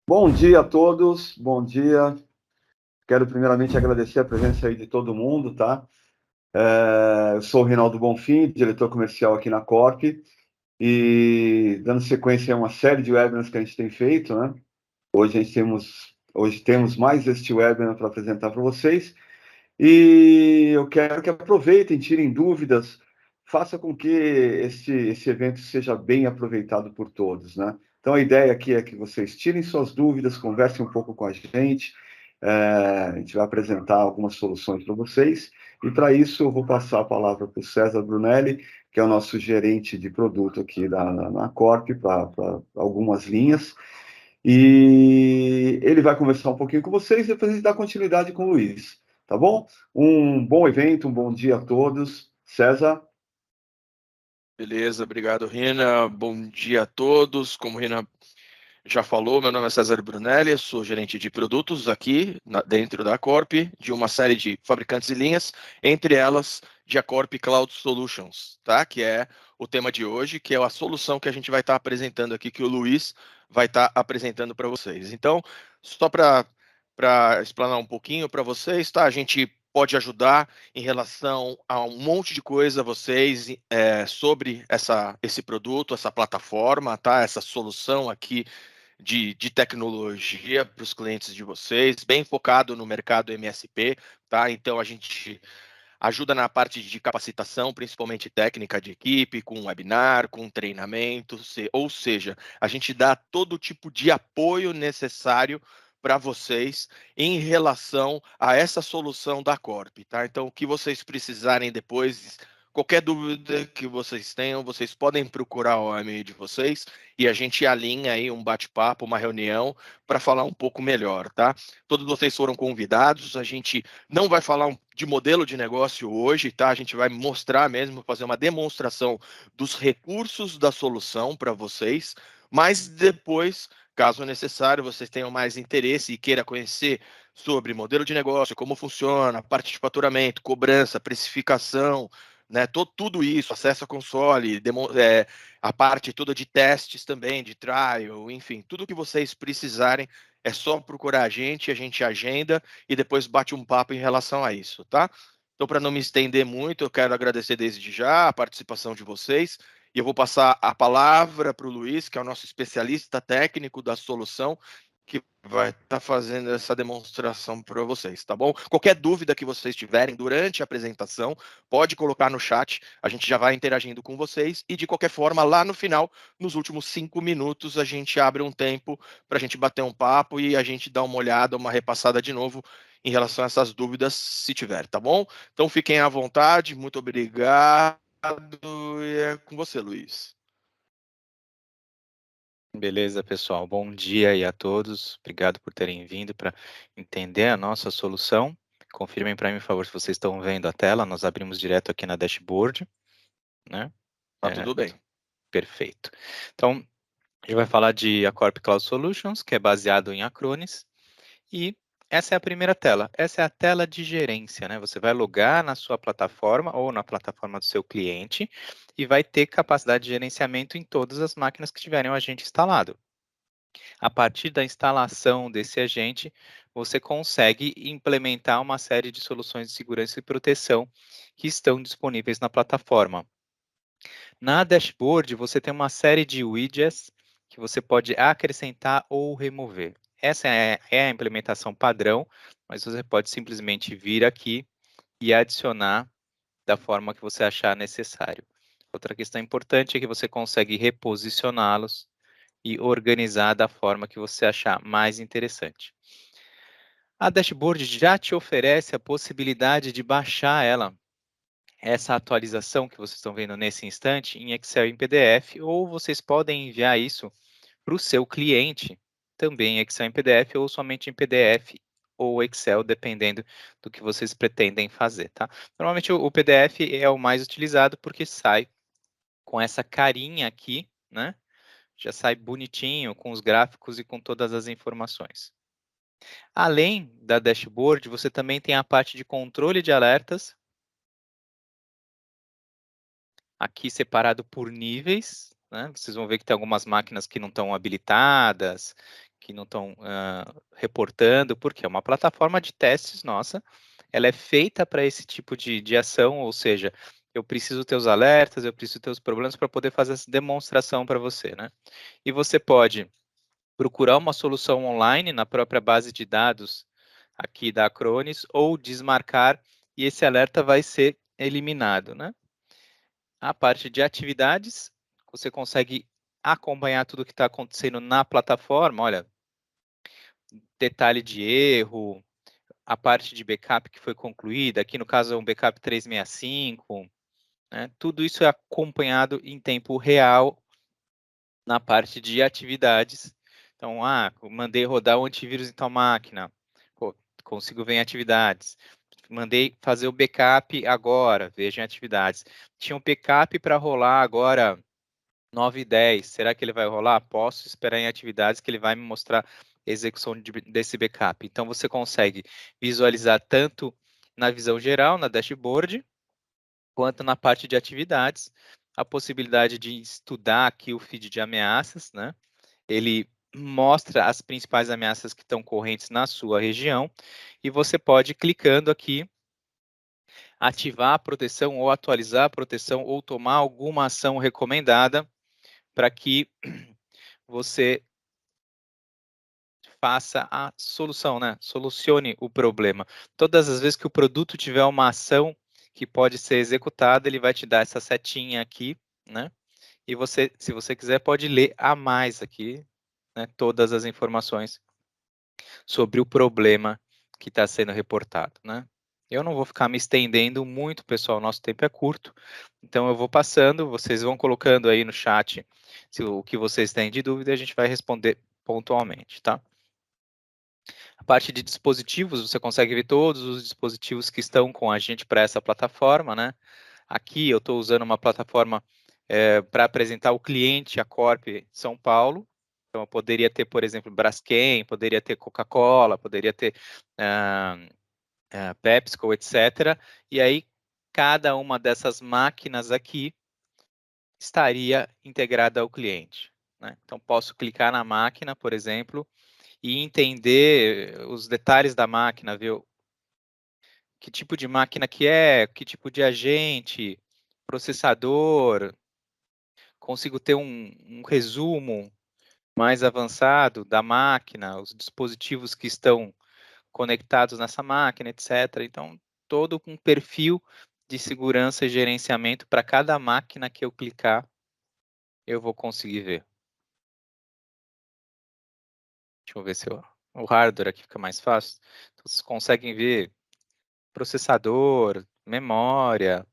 Bom dia a todos, bom dia. Quero primeiramente agradecer a presença aí de todo mundo, tá? Eu sou o Reinaldo Bonfim, diretor comercial aqui na Corp, e dando sequência a uma série de webinars que a gente tem feito, né? Hoje temos mais este webinar para apresentar para vocês, e eu quero que aproveitem, tirem dúvidas, faça com que esse evento seja bem aproveitado por todos, né? Então, a ideia aqui é que vocês tirem suas dúvidas, conversem um pouco com a gente, a gente vai apresentar algumas soluções para vocês, e para isso eu vou passar a palavra para o César Brunelli, que é o nosso gerente de produto aqui na Corp, para algumas linhas, e ele vai conversar um pouquinho com vocês, e depois a gente dá continuidade com o Luiz. Tá bom? Um bom evento, um bom dia a todos. César? Beleza, obrigado, Rina. Bom dia a todos. Como Rina já falou, meu nome é César Brunelli, sou gerente de produtos aqui dentro da Corp, de uma série de fabricantes e linhas, entre elas de a Corp Cloud Solutions, tá? Que é o tema de hoje, que é a solução que a gente vai estar apresentando aqui, que o Luiz vai estar apresentando para vocês. Então, só para explanar um pouquinho para vocês, tá? A gente pode ajudar em relação a um monte de coisa vocês sobre esse produto, essa plataforma, tá? Essa solução aqui de tecnologia para os clientes de vocês, bem focado no mercado MSP, tá? Então a gente ajuda na parte de capacitação, principalmente técnica de equipe, com webinar, com treinamento, ou seja, a gente dá todo tipo de apoio necessário para vocês em relação a essa solução da Corp, tá? Então, o que vocês precisarem depois, qualquer dúvida que vocês tenham, vocês podem procurar o e-mail de vocês e a gente alinha aí um bate-papo, uma reunião para falar um pouco melhor, tá? Todos vocês foram convidados, a gente não vai falar de modelo de negócio hoje, tá? A gente vai mostrar mesmo, fazer uma demonstração dos recursos da solução para vocês, mas depois, caso necessário, vocês tenham mais interesse e queira conhecer sobre modelo de negócio, como funciona, parte de faturamento, cobrança, precificação, né? Tudo isso, acesso a console, a parte toda de testes também, de trial, enfim, tudo que vocês precisarem, é só procurar a gente agenda e depois bate um papo em relação a isso, tá? Então, para não me estender muito, eu quero agradecer desde já a participação de vocês e eu vou passar a palavra para o Luiz, que é o nosso especialista técnico da solução, que vai estar fazendo essa demonstração para vocês, tá bom? Qualquer dúvida que vocês tiverem durante a apresentação, pode colocar no chat, a gente já vai interagindo com vocês e, de qualquer forma, lá no final, nos últimos 5 minutos, a gente abre um tempo para a gente bater um papo e a gente dar uma olhada, uma repassada de novo em relação a essas dúvidas, se tiver, tá bom? Então fiquem à vontade, muito obrigado e é com você, Luiz. Beleza, pessoal. Bom dia aí a todos. Obrigado por terem vindo para entender a nossa solução. Confirmem para mim, por favor, se vocês estão vendo a tela. Nós abrimos direto aqui na dashboard, né? Tá tudo bem. Perfeito. Então, a gente vai falar de Acorp Cloud Solutions, que é baseado em Acronis, e essa é a primeira tela. Essa é a tela de gerência, né? Você vai logar na sua plataforma ou na plataforma do seu cliente e vai ter capacidade de gerenciamento em todas as máquinas que tiverem o agente instalado. A partir da instalação desse agente, você consegue implementar uma série de soluções de segurança e proteção que estão disponíveis na plataforma. Na dashboard, você tem uma série de widgets que você pode acrescentar ou remover. Essa é a implementação padrão, mas você pode simplesmente vir aqui e adicionar da forma que você achar necessário. Outra questão importante é que você consegue reposicioná-los e organizar da forma que você achar mais interessante. A dashboard já te oferece a possibilidade de baixar essa atualização que vocês estão vendo nesse instante em Excel e em PDF, ou vocês podem enviar isso para o seu cliente também em Excel e em PDF, ou somente em PDF ou Excel, dependendo do que vocês pretendem fazer, tá? Normalmente o PDF é o mais utilizado porque sai com essa carinha aqui, né? Já sai bonitinho com os gráficos e com todas as informações. Além da dashboard, você também tem a parte de controle de alertas, aqui separado por níveis, né? Vocês vão ver que tem algumas máquinas que não estão habilitadas, que não estão reportando, porque é uma plataforma de testes nossa, ela é feita para esse tipo de ação, ou seja, eu preciso ter os alertas, eu preciso ter os problemas para poder fazer essa demonstração para você, né? E você pode procurar uma solução online na própria base de dados aqui da Acronis, ou desmarcar, e esse alerta vai ser eliminado, né? A parte de atividades, você consegue acompanhar tudo que está acontecendo na plataforma, olha, detalhe de erro, a parte de backup que foi concluída, aqui no caso é um backup 365, né? Tudo isso é acompanhado em tempo real na parte de atividades. Então, mandei rodar o antivírus em tal máquina, pô, consigo ver em atividades. Mandei fazer o backup agora, veja em atividades. Tinha um backup para rolar agora 9h10, será que ele vai rolar? Posso esperar em atividades que ele vai me mostrar a execução desse backup. Então, você consegue visualizar tanto na visão geral, na dashboard, quanto na parte de atividades, a possibilidade de estudar aqui o feed de ameaças, né? Ele mostra as principais ameaças que estão correntes na sua região, e você pode, clicando aqui, ativar a proteção ou atualizar a proteção ou tomar alguma ação recomendada para que você faça a solução, né? Solucione o problema. Todas as vezes que o produto tiver uma ação que pode ser executada, ele vai te dar essa setinha aqui, né? E você, se você quiser, pode ler a mais aqui, né? Todas as informações sobre o problema que está sendo reportado, né? Eu não vou ficar me estendendo muito, pessoal, nosso tempo é curto, então eu vou passando, vocês vão colocando aí no chat o que vocês têm de dúvida e a gente vai responder pontualmente, tá? A parte de dispositivos, você consegue ver todos os dispositivos que estão com a gente para essa plataforma, né? Aqui eu estou usando uma plataforma para apresentar o cliente, a Corp São Paulo. Então, eu poderia ter, por exemplo, Braskem, poderia ter Coca-Cola, poderia ter PepsiCo, etc. E aí, cada uma dessas máquinas aqui estaria integrada ao cliente, né? Então, posso clicar na máquina, por exemplo, e entender os detalhes da máquina, ver que tipo de máquina que é, que tipo de agente, processador, consigo ter um resumo mais avançado da máquina, os dispositivos que estão conectados nessa máquina, etc. Então, todo um perfil de segurança e gerenciamento para cada máquina que eu clicar, eu vou conseguir ver. Deixa eu ver se o hardware aqui fica mais fácil. Então, vocês conseguem ver processador, memória,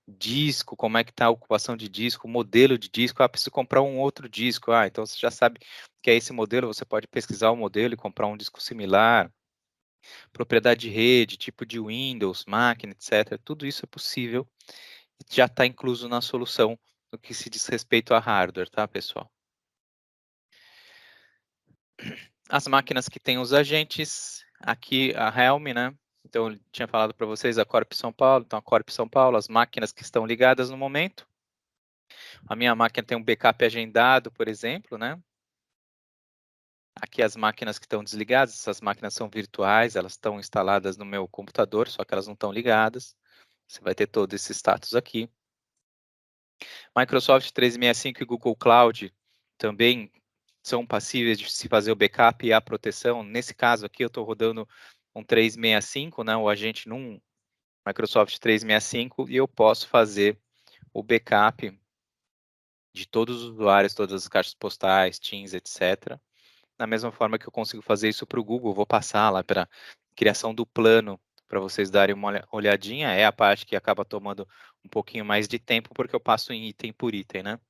disco, como é que está a ocupação de disco, modelo de disco, preciso comprar um outro disco, então você já sabe que é esse modelo, você pode pesquisar o modelo e comprar um disco similar, propriedade de rede, tipo de Windows, máquina, etc. Tudo isso é possível e já está incluso na solução no que se diz respeito a hardware, tá, pessoal? As máquinas que têm os agentes, aqui a Helm, né? Então, eu tinha falado para vocês a Corp São Paulo, então a Corp São Paulo, as máquinas que estão ligadas no momento. A minha máquina tem um backup agendado, por exemplo, né? Aqui as máquinas que estão desligadas, essas máquinas são virtuais, elas estão instaladas no meu computador, só que elas não estão ligadas. Você vai ter todo esse status aqui. Microsoft 365 e Google Cloud também são passíveis de se fazer o backup e a proteção. Nesse caso aqui, eu estou rodando um 365, né, o agente num Microsoft 365, e eu posso fazer o backup de todos os usuários, todas as caixas postais, Teams, etc. Da mesma forma que eu consigo fazer isso para o Google, vou passar lá para a criação do plano para vocês darem uma olhadinha. É a parte que acaba tomando um pouquinho mais de tempo, porque eu passo em item por item, né?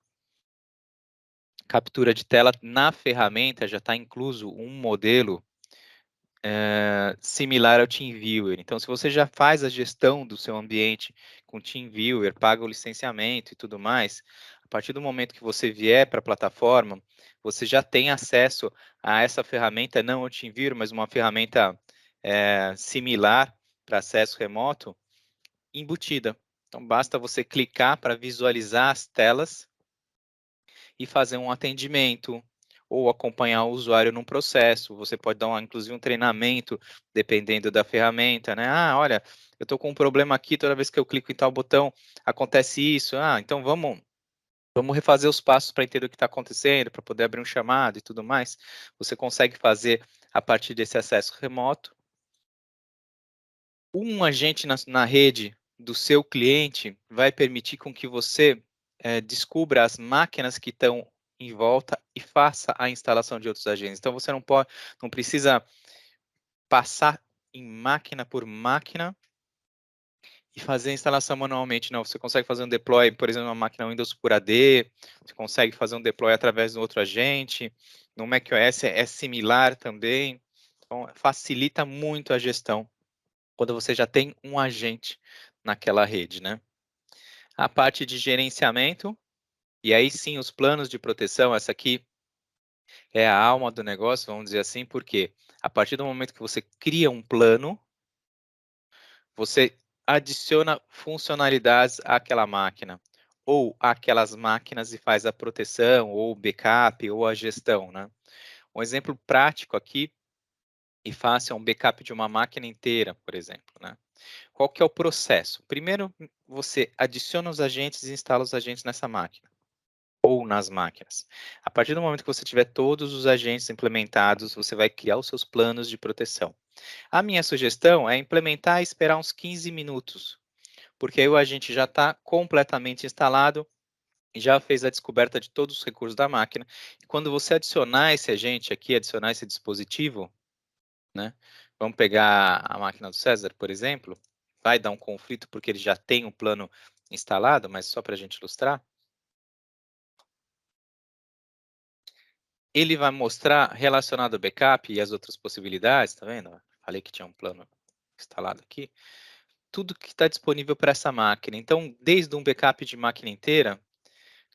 Captura de tela na ferramenta já está incluso um modelo similar ao TeamViewer. Então, se você já faz a gestão do seu ambiente com TeamViewer, paga o licenciamento e tudo mais, a partir do momento que você vier para a plataforma, você já tem acesso a essa ferramenta, não o TeamViewer, mas uma ferramenta similar para acesso remoto, embutida. Então, basta você clicar para visualizar as telas e fazer um atendimento, ou acompanhar o usuário num processo. Você pode dar, inclusive, um treinamento, dependendo da ferramenta, né? Ah, olha, eu estou com um problema aqui, toda vez que eu clico em tal botão, acontece isso. Ah, então vamos refazer os passos para entender o que está acontecendo, para poder abrir um chamado e tudo mais. Você consegue fazer a partir desse acesso remoto. Um agente na rede do seu cliente vai permitir com que você descubra as máquinas que estão em volta e faça a instalação de outros agentes. Então, você não precisa passar em máquina por máquina e fazer a instalação manualmente, não. Você consegue fazer um deploy, por exemplo, numa máquina Windows por AD, você consegue fazer um deploy através de um outro agente, no macOS é similar também, então facilita muito a gestão quando você já tem um agente naquela rede, né? A parte de gerenciamento, e aí sim os planos de proteção, essa aqui é a alma do negócio, vamos dizer assim, porque a partir do momento que você cria um plano, você adiciona funcionalidades àquela máquina, ou àquelas máquinas e faz a proteção, ou o backup, ou a gestão, né? Um exemplo prático aqui e fácil é um backup de uma máquina inteira, por exemplo, né? Qual que é o processo? Primeiro, você adiciona os agentes e instala os agentes nessa máquina, ou nas máquinas. A partir do momento que você tiver todos os agentes implementados, você vai criar os seus planos de proteção. A minha sugestão é implementar e esperar uns 15 minutos, porque aí o agente já está completamente instalado e já fez a descoberta de todos os recursos da máquina. E quando você adicionar esse agente aqui, adicionar esse dispositivo, né? Vamos pegar a máquina do César, por exemplo, vai dar um conflito porque ele já tem um plano instalado, mas só para a gente ilustrar. Ele vai mostrar relacionado ao backup e as outras possibilidades, tá vendo? Falei que tinha um plano instalado aqui. Tudo que está disponível para essa máquina. Então, desde um backup de máquina inteira,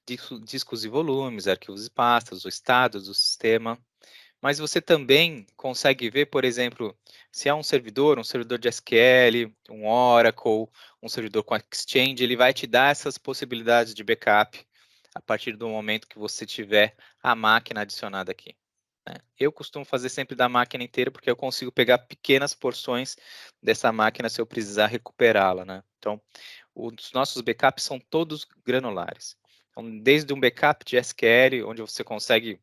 discos e volumes, arquivos e pastas, o estado do sistema, mas você também consegue ver, por exemplo, se há um servidor de SQL, um Oracle, um servidor com Exchange, ele vai te dar essas possibilidades de backup a partir do momento que você tiver a máquina adicionada aqui, né? Eu costumo fazer sempre da máquina inteira, porque eu consigo pegar pequenas porções dessa máquina se eu precisar recuperá-la, né? Então, os nossos backups são todos granulares. Então, desde um backup de SQL, onde você consegue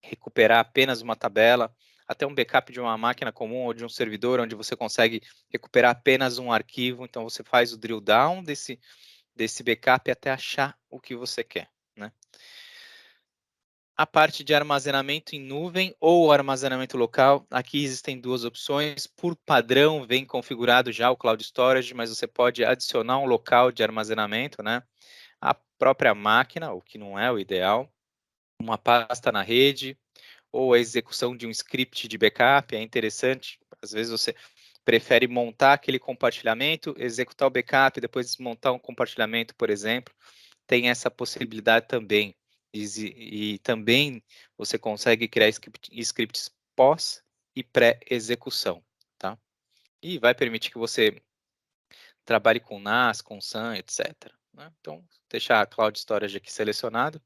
recuperar apenas uma tabela, até um backup de uma máquina comum ou de um servidor, onde você consegue recuperar apenas um arquivo. Então, você faz o drill down desse backup até achar o que você quer, né? A parte de armazenamento em nuvem ou armazenamento local, aqui existem duas opções. Por padrão, vem configurado já o Cloud Storage, mas você pode adicionar um local de armazenamento, né? A própria máquina, o que não é o ideal, uma pasta na rede, ou a execução de um script de backup, é interessante. Às vezes você prefere montar aquele compartilhamento, executar o backup, depois desmontar um compartilhamento, por exemplo. Tem essa possibilidade também. E também você consegue criar scripts pós e pré-execução, tá? E vai permitir que você trabalhe com NAS, com SAN, etc, né? Então, deixar a Cloud Storage aqui selecionado,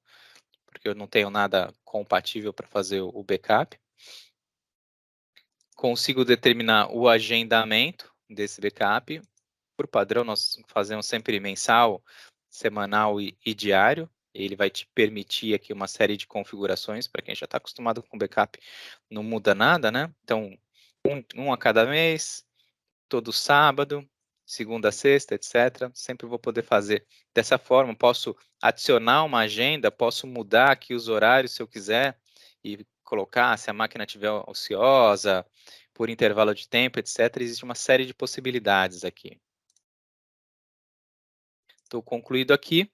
porque eu não tenho nada compatível para fazer o backup. Consigo determinar o agendamento desse backup. Por padrão, nós fazemos sempre mensal, semanal e diário. Ele vai te permitir aqui uma série de configurações. Para quem já está acostumado com backup, não muda nada, né? Então, um a cada mês, todo sábado, segunda a sexta, etc. Sempre vou poder fazer dessa forma. Posso adicionar uma agenda, posso mudar aqui os horários se eu quiser e colocar se a máquina estiver ociosa, por intervalo de tempo, etc. Existe uma série de possibilidades aqui. Estou concluído aqui.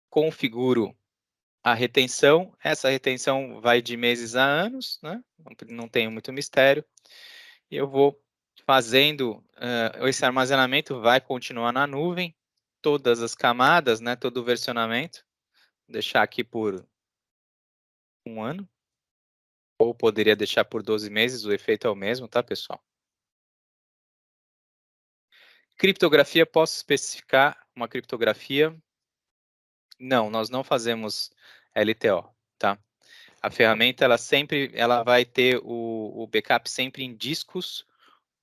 Configuro a retenção. Essa retenção vai de meses a anos, né? Não tem muito mistério. E eu vou fazendo, esse armazenamento vai continuar na nuvem, todas as camadas, né, todo o versionamento, vou deixar aqui por 1 ano, ou poderia deixar por 12 meses, o efeito é o mesmo, tá, pessoal? Criptografia, posso especificar uma criptografia? Não, nós não fazemos LTO, tá? A ferramenta, ela vai ter o backup sempre em discos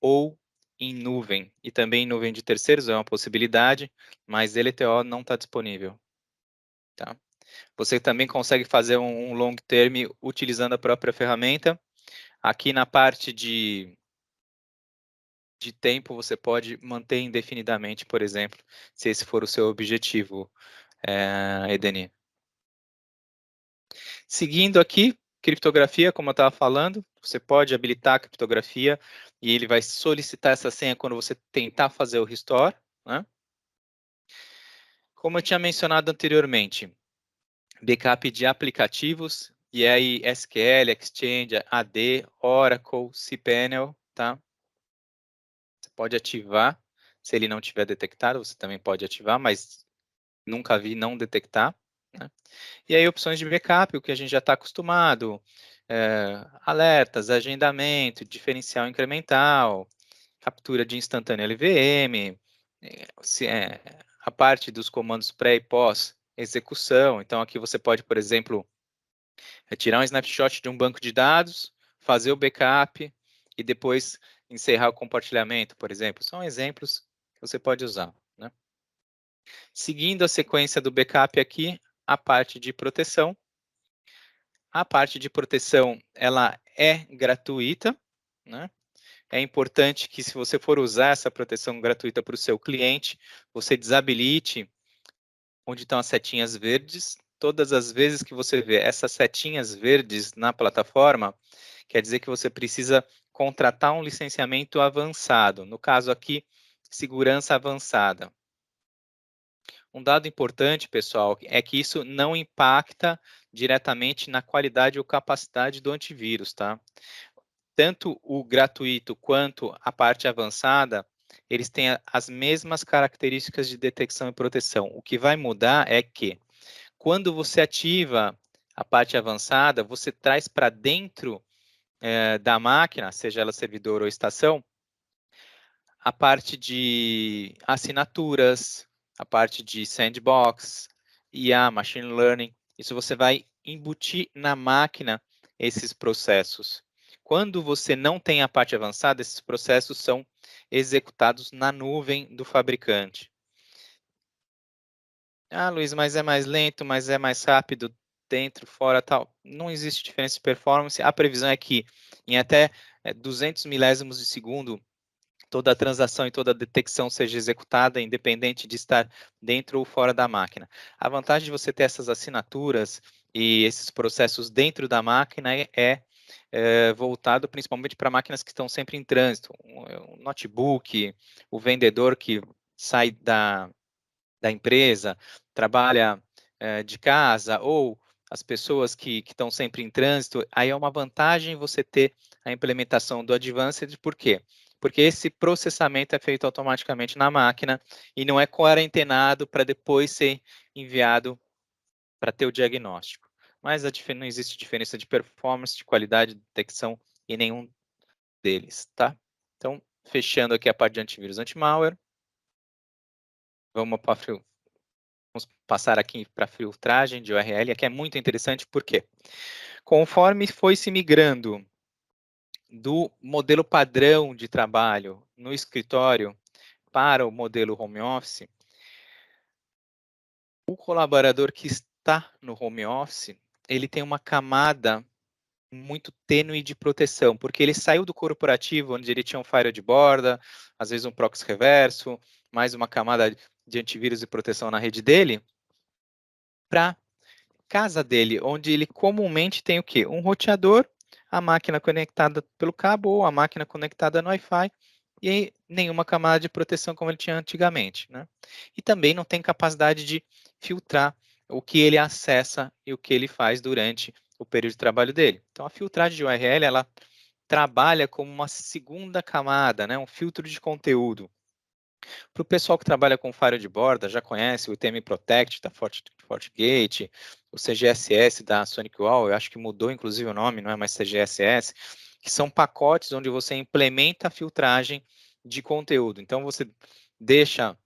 ou em nuvem, e também em nuvem de terceiros é uma possibilidade, mas LTO não está disponível. Tá? Você também consegue fazer um long term utilizando a própria ferramenta. Aqui na parte de tempo, você pode manter indefinidamente, por exemplo, se esse for o seu objetivo, Edeni. Seguindo aqui, criptografia, como eu estava falando, você pode habilitar a criptografia e ele vai solicitar essa senha quando você tentar fazer o restore, né? Como eu tinha mencionado anteriormente, backup de aplicativos, e aí SQL, Exchange, AD, Oracle, cPanel, tá? Você pode ativar, se ele não tiver detectado, você também pode ativar, mas nunca vi não detectar, né? E aí opções de backup, o que a gente já está acostumado, alertas, agendamento, diferencial incremental, captura de instantânea LVM, a parte dos comandos pré e pós execução. Então aqui você pode, por exemplo, tirar um snapshot de um banco de dados, fazer o backup e depois encerrar o compartilhamento, por exemplo. São exemplos que você pode usar, né? Seguindo a sequência do backup aqui, a parte de proteção. A parte de proteção, ela é gratuita, né? É importante que, se você for usar essa proteção gratuita para o seu cliente, você desabilite onde estão as setinhas verdes. Todas as vezes que você vê essas setinhas verdes na plataforma, quer dizer que você precisa contratar um licenciamento avançado. No caso aqui, segurança avançada. Um dado importante, pessoal, é que isso não impacta diretamente na qualidade ou capacidade do antivírus, tá? Tanto o gratuito quanto a parte avançada, eles têm as mesmas características de detecção e proteção. O que vai mudar é que, quando você ativa a parte avançada, você traz para dentro da máquina, seja ela servidor ou estação, a parte de assinaturas, a parte de sandbox, IA, machine learning. Isso você vai embutir na máquina esses processos. Quando você não tem a parte avançada, esses processos são executados na nuvem do fabricante. Ah, Luiz, mas é mais lento, mas é mais rápido, dentro, fora, tal. Não existe diferença de performance. A previsão é que em até 200 milésimos de segundo, toda a transação e toda a detecção seja executada, independente de estar dentro ou fora da máquina. A vantagem de você ter essas assinaturas e esses processos dentro da máquina é voltado principalmente para máquinas que estão sempre em trânsito. Um notebook, o vendedor que sai da empresa, trabalha de casa, ou as pessoas que estão sempre em trânsito, aí é uma vantagem você ter a implementação do Advanced. Por quê? Porque esse processamento é feito automaticamente na máquina e não é quarentenado para depois ser enviado para ter o diagnóstico. Mas não existe diferença de performance, de qualidade, de detecção em nenhum deles, tá? Então, fechando aqui a parte de antivírus anti-malware, vamos passar aqui para a filtragem de URL, que é muito interessante, porque conforme foi se migrando do modelo padrão de trabalho no escritório para o modelo home office, o colaborador que está no home office, ele tem uma camada muito tênue de proteção, porque ele saiu do corporativo, onde ele tinha um firewall de borda, às vezes um proxy reverso, mais uma camada de antivírus e proteção na rede dele, para casa dele, onde ele comumente tem o quê? Um roteador, a máquina conectada pelo cabo ou a máquina conectada no Wi-Fi, e aí nenhuma camada de proteção como ele tinha antigamente, né? E também não tem capacidade de filtrar o que ele acessa e o que ele faz durante o período de trabalho dele. Então, a filtragem de URL, ela trabalha como uma segunda camada, né? Um filtro de conteúdo. Para o pessoal que trabalha com firewall de borda, já conhece o ITM Protect da FortiGate, o CGSS da SonicWall, eu acho que mudou inclusive o nome, não é mais CGSS, que são pacotes onde você implementa a filtragem de conteúdo. Então, você deixa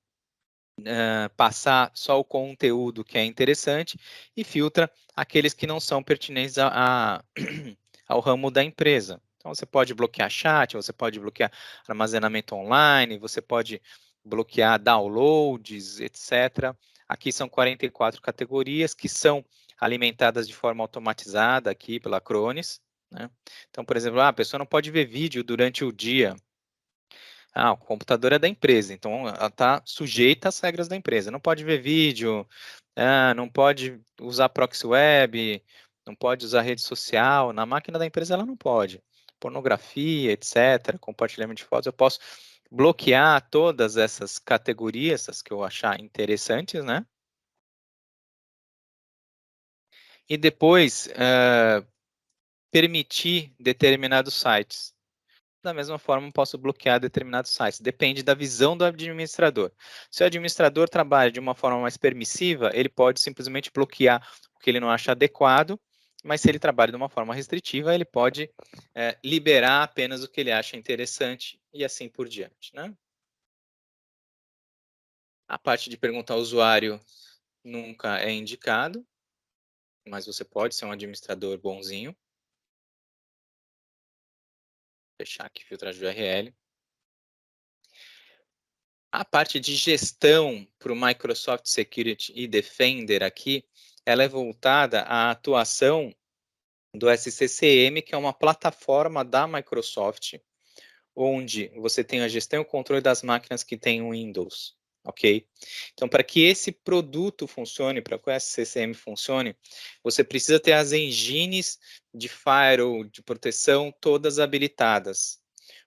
passar só o conteúdo que é interessante e filtra aqueles que não são pertinentes ao ramo da empresa. Então, você pode bloquear chat, você pode bloquear armazenamento online, você pode bloquear downloads, etc. Aqui são 44 categorias que são alimentadas de forma automatizada aqui pela Acronis, né? Então, por exemplo, a pessoa não pode ver vídeo durante o dia. O computador é da empresa, então ela está sujeita às regras da empresa. Não pode ver vídeo, não pode usar proxy web, não pode usar rede social. Na máquina da empresa ela não pode. Pornografia, etc., compartilhamento de fotos, eu posso bloquear todas essas categorias, as que eu achar interessantes, né? E depois permitir determinados sites. Da mesma forma, posso bloquear determinados sites. Depende da visão do administrador. Se o administrador trabalha de uma forma mais permissiva, ele pode simplesmente bloquear o que ele não acha adequado, mas se ele trabalha de uma forma restritiva, ele pode liberar apenas o que ele acha interessante e assim por diante, né? A parte de perguntar ao usuário nunca é indicado, mas você pode ser um administrador bonzinho. Fechar aqui filtragem de URL. A parte de gestão para o Microsoft Security e Defender aqui, ela é voltada à atuação do SCCM, que é uma plataforma da Microsoft, onde você tem a gestão e o controle das máquinas que têm Windows, ok? Então, para que esse produto funcione, para que o SCCM funcione, você precisa ter as engines de firewall, de proteção, todas habilitadas.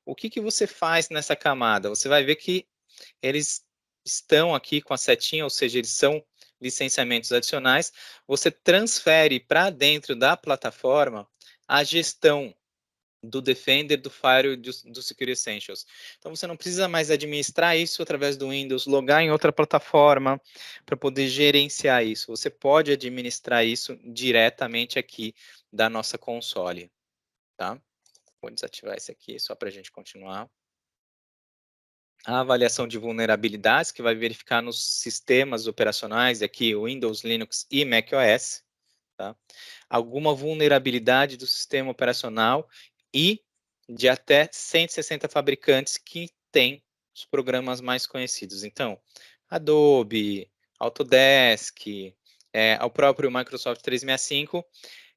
O que você faz nessa camada? Você vai ver que eles estão aqui com a setinha, ou seja, eles são licenciamentos adicionais, você transfere para dentro da plataforma a gestão do Defender, do Firewall e do Security Essentials. Então, você não precisa mais administrar isso através do Windows, logar em outra plataforma para poder gerenciar isso. Você pode administrar isso diretamente aqui da nossa console, tá? Vou desativar esse aqui só para a gente continuar. A avaliação de vulnerabilidades, que vai verificar nos sistemas operacionais, aqui Windows, Linux e macOS, tá? Alguma vulnerabilidade do sistema operacional e de até 160 fabricantes que têm os programas mais conhecidos. Então, Adobe, Autodesk, o próprio Microsoft 365,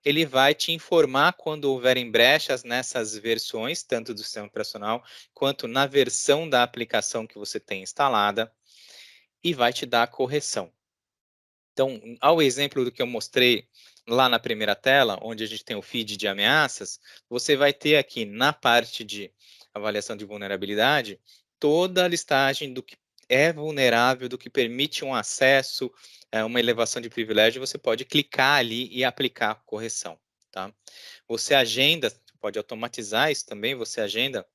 ele vai te informar quando houverem brechas nessas versões, tanto do sistema operacional, quanto na versão da aplicação que você tem instalada, e vai te dar a correção. Então, ao exemplo do que eu mostrei lá na primeira tela, onde a gente tem o feed de ameaças, você vai ter aqui na parte de avaliação de vulnerabilidade, toda a listagem do que é vulnerável, do que permite um acesso, uma elevação de privilégio, você pode clicar ali e aplicar a correção, tá? Você agenda, pode automatizar isso também, você agenda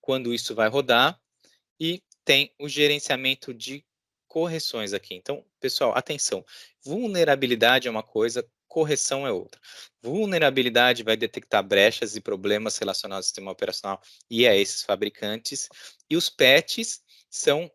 quando isso vai rodar e tem o gerenciamento de correções aqui. Então, pessoal, atenção, vulnerabilidade é uma coisa, correção é outra. Vulnerabilidade vai detectar brechas e problemas relacionados ao sistema operacional e a esses fabricantes, e os patches são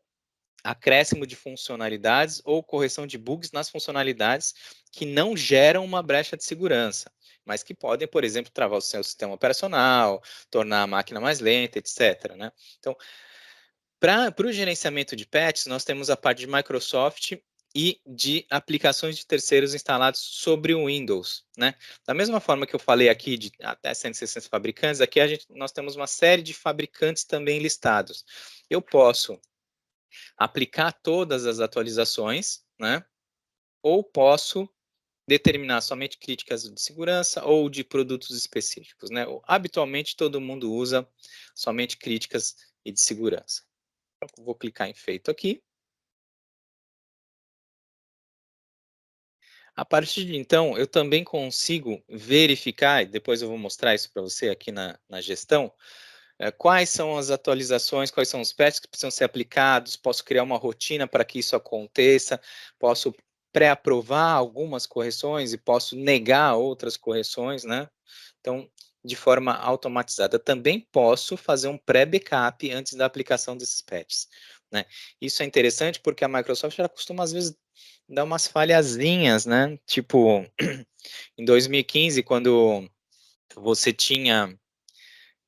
acréscimo de funcionalidades ou correção de bugs nas funcionalidades que não geram uma brecha de segurança, mas que podem, por exemplo, travar o seu sistema operacional, tornar a máquina mais lenta, etc., né? Então, para o gerenciamento de patches, nós temos a parte de Microsoft e de aplicações de terceiros instalados sobre o Windows, né? Da mesma forma que eu falei aqui de até 160 fabricantes, aqui nós temos uma série de fabricantes também listados. Eu posso aplicar todas as atualizações, né? Ou posso determinar somente críticas de segurança ou de produtos específicos, né? Habitualmente todo mundo usa somente críticas e de segurança. Então, vou clicar em feito aqui. A partir de então, eu também consigo verificar, e depois eu vou mostrar isso para você aqui na gestão, quais são as atualizações, quais são os patches que precisam ser aplicados, posso criar uma rotina para que isso aconteça, posso pré-aprovar algumas correções e posso negar outras correções, né? Então, de forma automatizada. Também posso fazer um pré-backup antes da aplicação desses patches, né? Isso é interessante porque a Microsoft ela costuma, às vezes, dar umas falhazinhas, né? Tipo, em 2015, quando você tinha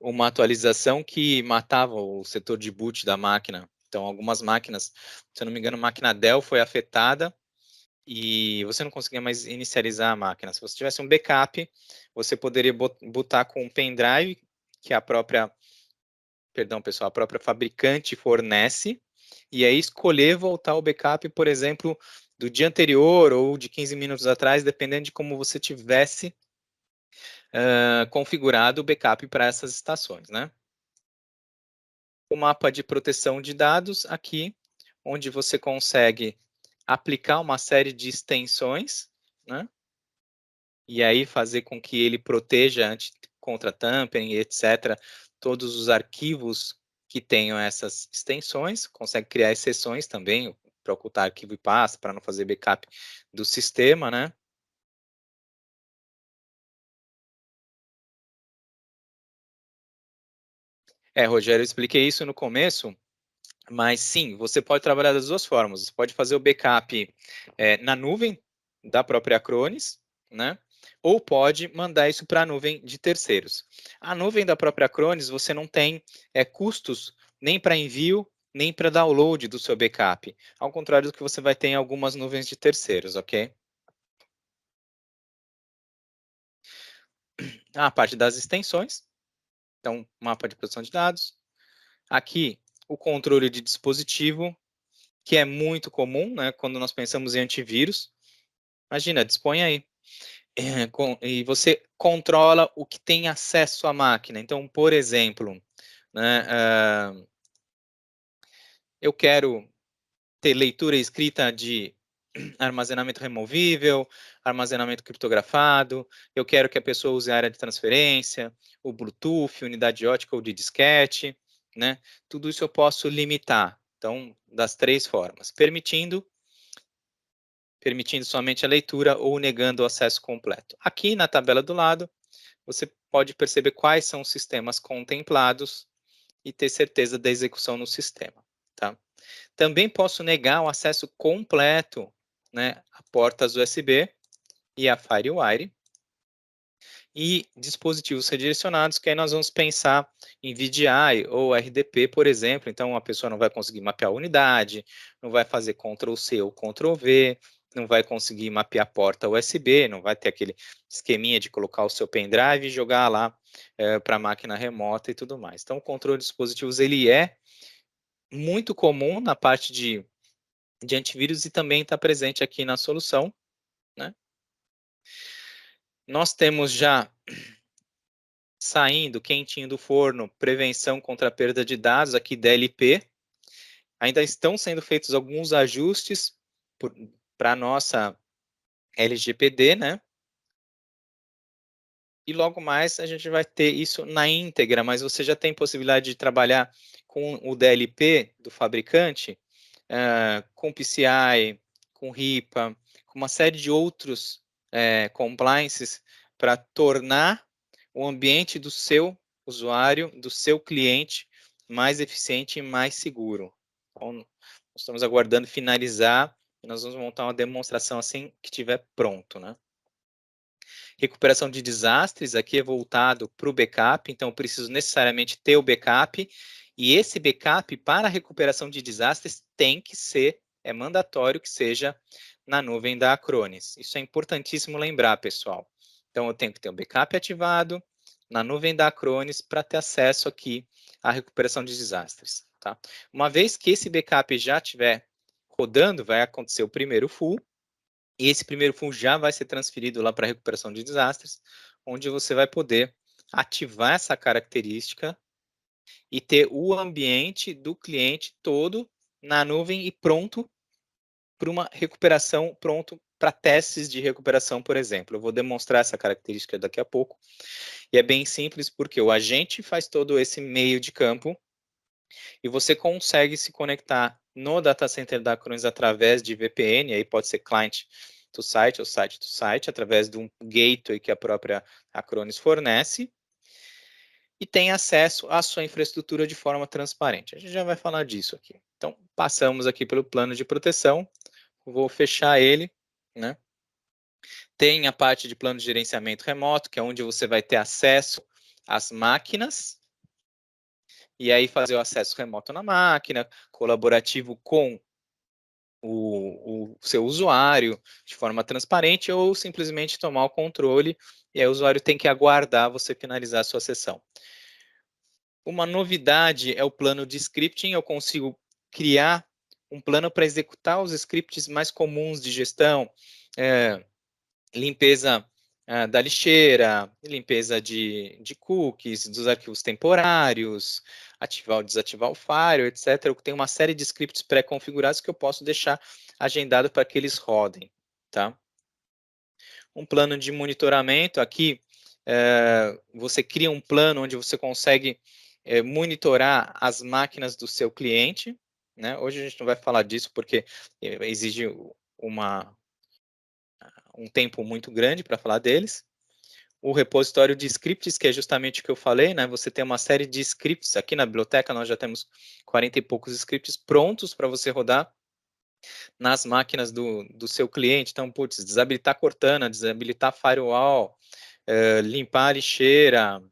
uma atualização que matava o setor de boot da máquina. Então, algumas máquinas, se eu não me engano, a máquina Dell foi afetada e você não conseguia mais inicializar a máquina. Se você tivesse um backup, você poderia botar com um pendrive que a própria, perdão, pessoal, a própria fabricante fornece, e aí escolher voltar o backup, por exemplo, do dia anterior ou de 15 minutos atrás, dependendo de como você tivesse configurado o backup para essas estações, né? O mapa de proteção de dados aqui, onde você consegue aplicar uma série de extensões, né? E aí fazer com que ele proteja contra tampering, etc., todos os arquivos que tenham essas extensões, consegue criar exceções também para ocultar arquivo e pasta, para não fazer backup do sistema, né? Rogério, eu expliquei isso no começo, mas sim, você pode trabalhar das duas formas. Você pode fazer o backup na nuvem da própria Acronis, né? Ou pode mandar isso para a nuvem de terceiros. A nuvem da própria Acronis, você não tem custos nem para envio, nem para download do seu backup. Ao contrário do que você vai ter em algumas nuvens de terceiros, ok? A parte das extensões, então, mapa de proteção de dados. Aqui, o controle de dispositivo, que é muito comum, né, quando nós pensamos em antivírus. Imagina, dispõe aí. E você controla o que tem acesso à máquina. Então, por exemplo, né, eu quero ter leitura e escrita de armazenamento removível, armazenamento criptografado, eu quero que a pessoa use a área de transferência, o Bluetooth, unidade ótica ou de disquete, né? Tudo isso eu posso limitar. Então, das três formas, permitindo somente a leitura ou negando o acesso completo. Aqui na tabela do lado, você pode perceber quais são os sistemas contemplados e ter certeza da execução no sistema, tá? Também posso negar o acesso completo, né, a portas USB e a FireWire, e dispositivos redirecionados, que aí nós vamos pensar em VDI ou RDP, por exemplo. Então, a pessoa não vai conseguir mapear a unidade, não vai fazer Ctrl+C ou Ctrl+V, não vai conseguir mapear a porta USB, não vai ter aquele esqueminha de colocar o seu pendrive e jogar lá para a máquina remota e tudo mais. Então, o controle de dispositivos ele é muito comum na parte de antivírus e também está presente aqui na solução, né? Nós temos já saindo quentinho do forno, prevenção contra a perda de dados, aqui DLP. Ainda estão sendo feitos alguns ajustes para a nossa LGPD, né? E logo mais a gente vai ter isso na íntegra, mas você já tem possibilidade de trabalhar com o DLP do fabricante, com PCI, com RIPA, com uma série de outros compliances para tornar o ambiente do seu usuário, do seu cliente, mais eficiente e mais seguro. Então, nós estamos aguardando finalizar e nós vamos montar uma demonstração assim que estiver pronto, né? Recuperação de desastres, aqui é voltado para o backup, então eu preciso necessariamente ter o backup, e esse backup para a recuperação de desastres tem que ser, é mandatório que seja na nuvem da Acronis. Isso é importantíssimo lembrar, pessoal. Então eu tenho que ter o backup ativado na nuvem da Acronis para ter acesso aqui à recuperação de desastres. Tá? Uma vez que esse backup já estiver rodando, vai acontecer o primeiro full, e esse primeiro full já vai ser transferido lá para a recuperação de desastres, onde você vai poder ativar essa característica e ter o ambiente do cliente todo na nuvem e pronto para uma recuperação, pronto para testes de recuperação, por exemplo. Eu vou demonstrar essa característica daqui a pouco. E é bem simples, porque o agente faz todo esse meio de campo e você consegue se conectar no data center da Acronis através de VPN, aí pode ser client to site ou site to site, através de um gateway que a própria Acronis fornece, e tem acesso à sua infraestrutura de forma transparente. A gente já vai falar disso aqui. Então, passamos aqui pelo plano de proteção, vou fechar ele, né? Tem a parte de plano de gerenciamento remoto, que é onde você vai ter acesso às máquinas, e aí fazer o acesso remoto na máquina, colaborativo com o seu usuário de forma transparente, ou simplesmente tomar o controle, e aí o usuário tem que aguardar você finalizar a sua sessão. Uma novidade é o plano de scripting, eu consigo criar um plano para executar os scripts mais comuns de gestão, limpeza da lixeira, limpeza de cookies, dos arquivos temporários, ativar ou desativar o Firewall, etc. Eu tenho uma série de scripts pré-configurados que eu posso deixar agendado para que eles rodem, tá? Um plano de monitoramento, aqui você cria um plano onde você consegue monitorar as máquinas do seu cliente, né? Hoje a gente não vai falar disso porque exige um tempo muito grande para falar deles. O repositório de scripts, que é justamente o que eu falei, né? Você tem uma série de scripts, aqui na biblioteca nós já temos 40 e poucos scripts prontos para você rodar nas máquinas do seu cliente. Então, putz, desabilitar Cortana, desabilitar Firewall, limpar a lixeira,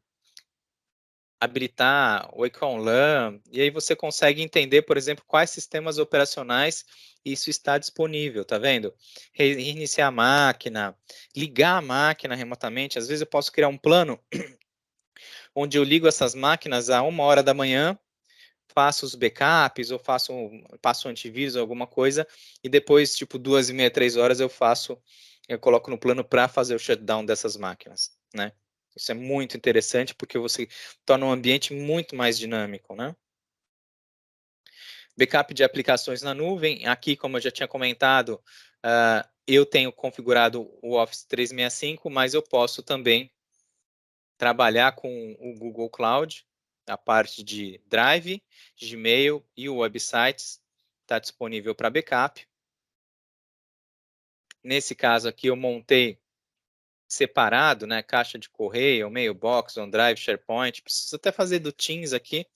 habilitar o Econ LAN, e aí você consegue entender, por exemplo, quais sistemas operacionais isso está disponível, tá vendo? Reiniciar a máquina, ligar a máquina remotamente. Às vezes eu posso criar um plano onde eu ligo essas máquinas a 1h da manhã, faço os backups, ou passo um antivírus, alguma coisa, e depois, tipo, 2h30, 3h, eu coloco no plano para fazer o shutdown dessas máquinas, né? Isso é muito interessante, porque você torna um ambiente muito mais dinâmico, né? Backup de aplicações na nuvem, aqui, como eu já tinha comentado, eu tenho configurado o Office 365, mas eu posso também trabalhar com o Google Cloud, a parte de Drive, Gmail e o Websites está disponível para backup. Nesse caso aqui eu montei separado, né, caixa de correio, Mailbox, OneDrive, SharePoint. Preciso até fazer do Teams aqui,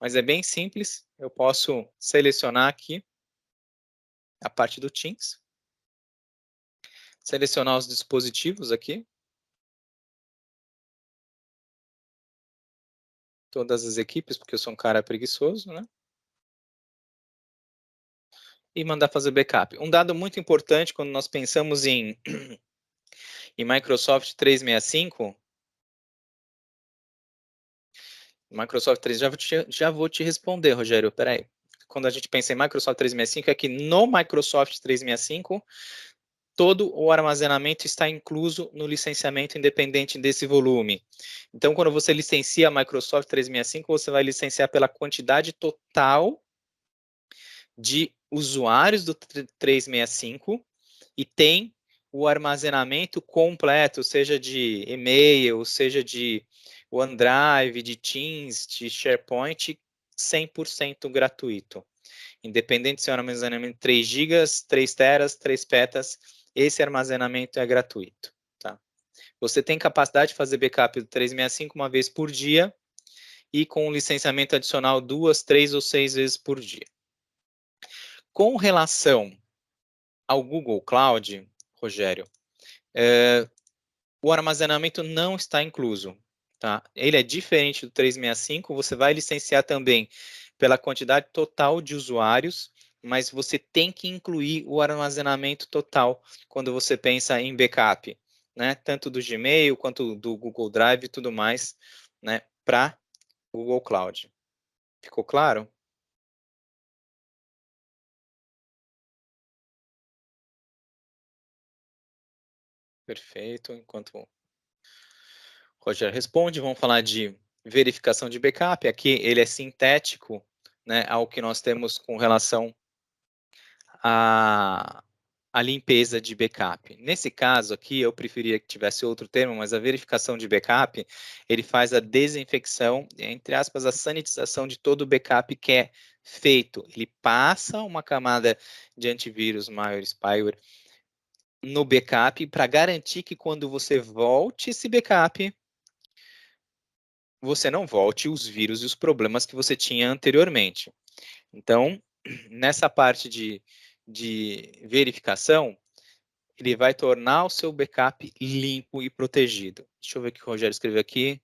mas é bem simples. Eu posso selecionar aqui a parte do Teams, selecionar os dispositivos aqui, todas as equipes, porque eu sou um cara preguiçoso, né? E mandar fazer backup. Um dado muito importante quando nós pensamos em Microsoft 365, Microsoft 3, já vou te responder, Rogério, peraí. Quando a gente pensa em Microsoft 365, é que no Microsoft 365, todo o armazenamento está incluso no licenciamento independente desse volume. Então, quando você licencia a Microsoft 365, você vai licenciar pela quantidade total de usuários do 365 e tem o armazenamento completo, seja de e-mail, seja de OneDrive, de Teams, de SharePoint, 100% gratuito. Independente se é um armazenamento de 3 GB, 3 teras, 3 petas, esse armazenamento é gratuito. Tá? Você tem capacidade de fazer backup do 365 uma vez por dia e com um licenciamento adicional 2, 3 ou 6 vezes por dia. Com relação ao Google Cloud, Rogério, o armazenamento não está incluso. Tá? Ele é diferente do 365, você vai licenciar também pela quantidade total de usuários, mas você tem que incluir o armazenamento total quando você pensa em backup, né? Tanto do Gmail quanto do Google Drive e tudo mais, né? Para o Google Cloud. Ficou claro? Perfeito. Enquanto o Rogério responde, vamos falar de verificação de backup. Aqui ele é sintético, né, ao que nós temos com relação à limpeza de backup. Nesse caso aqui, eu preferia que tivesse outro termo, mas a verificação de backup, ele faz a desinfecção, entre aspas, a sanitização de todo o backup que é feito. Ele passa uma camada de antivírus, malware, spyware, no backup para garantir que quando você volte esse backup, você não volte os vírus e os problemas que você tinha anteriormente. Então, nessa parte de verificação, ele vai tornar o seu backup limpo e protegido. Deixa eu ver o que o Rogério escreveu aqui.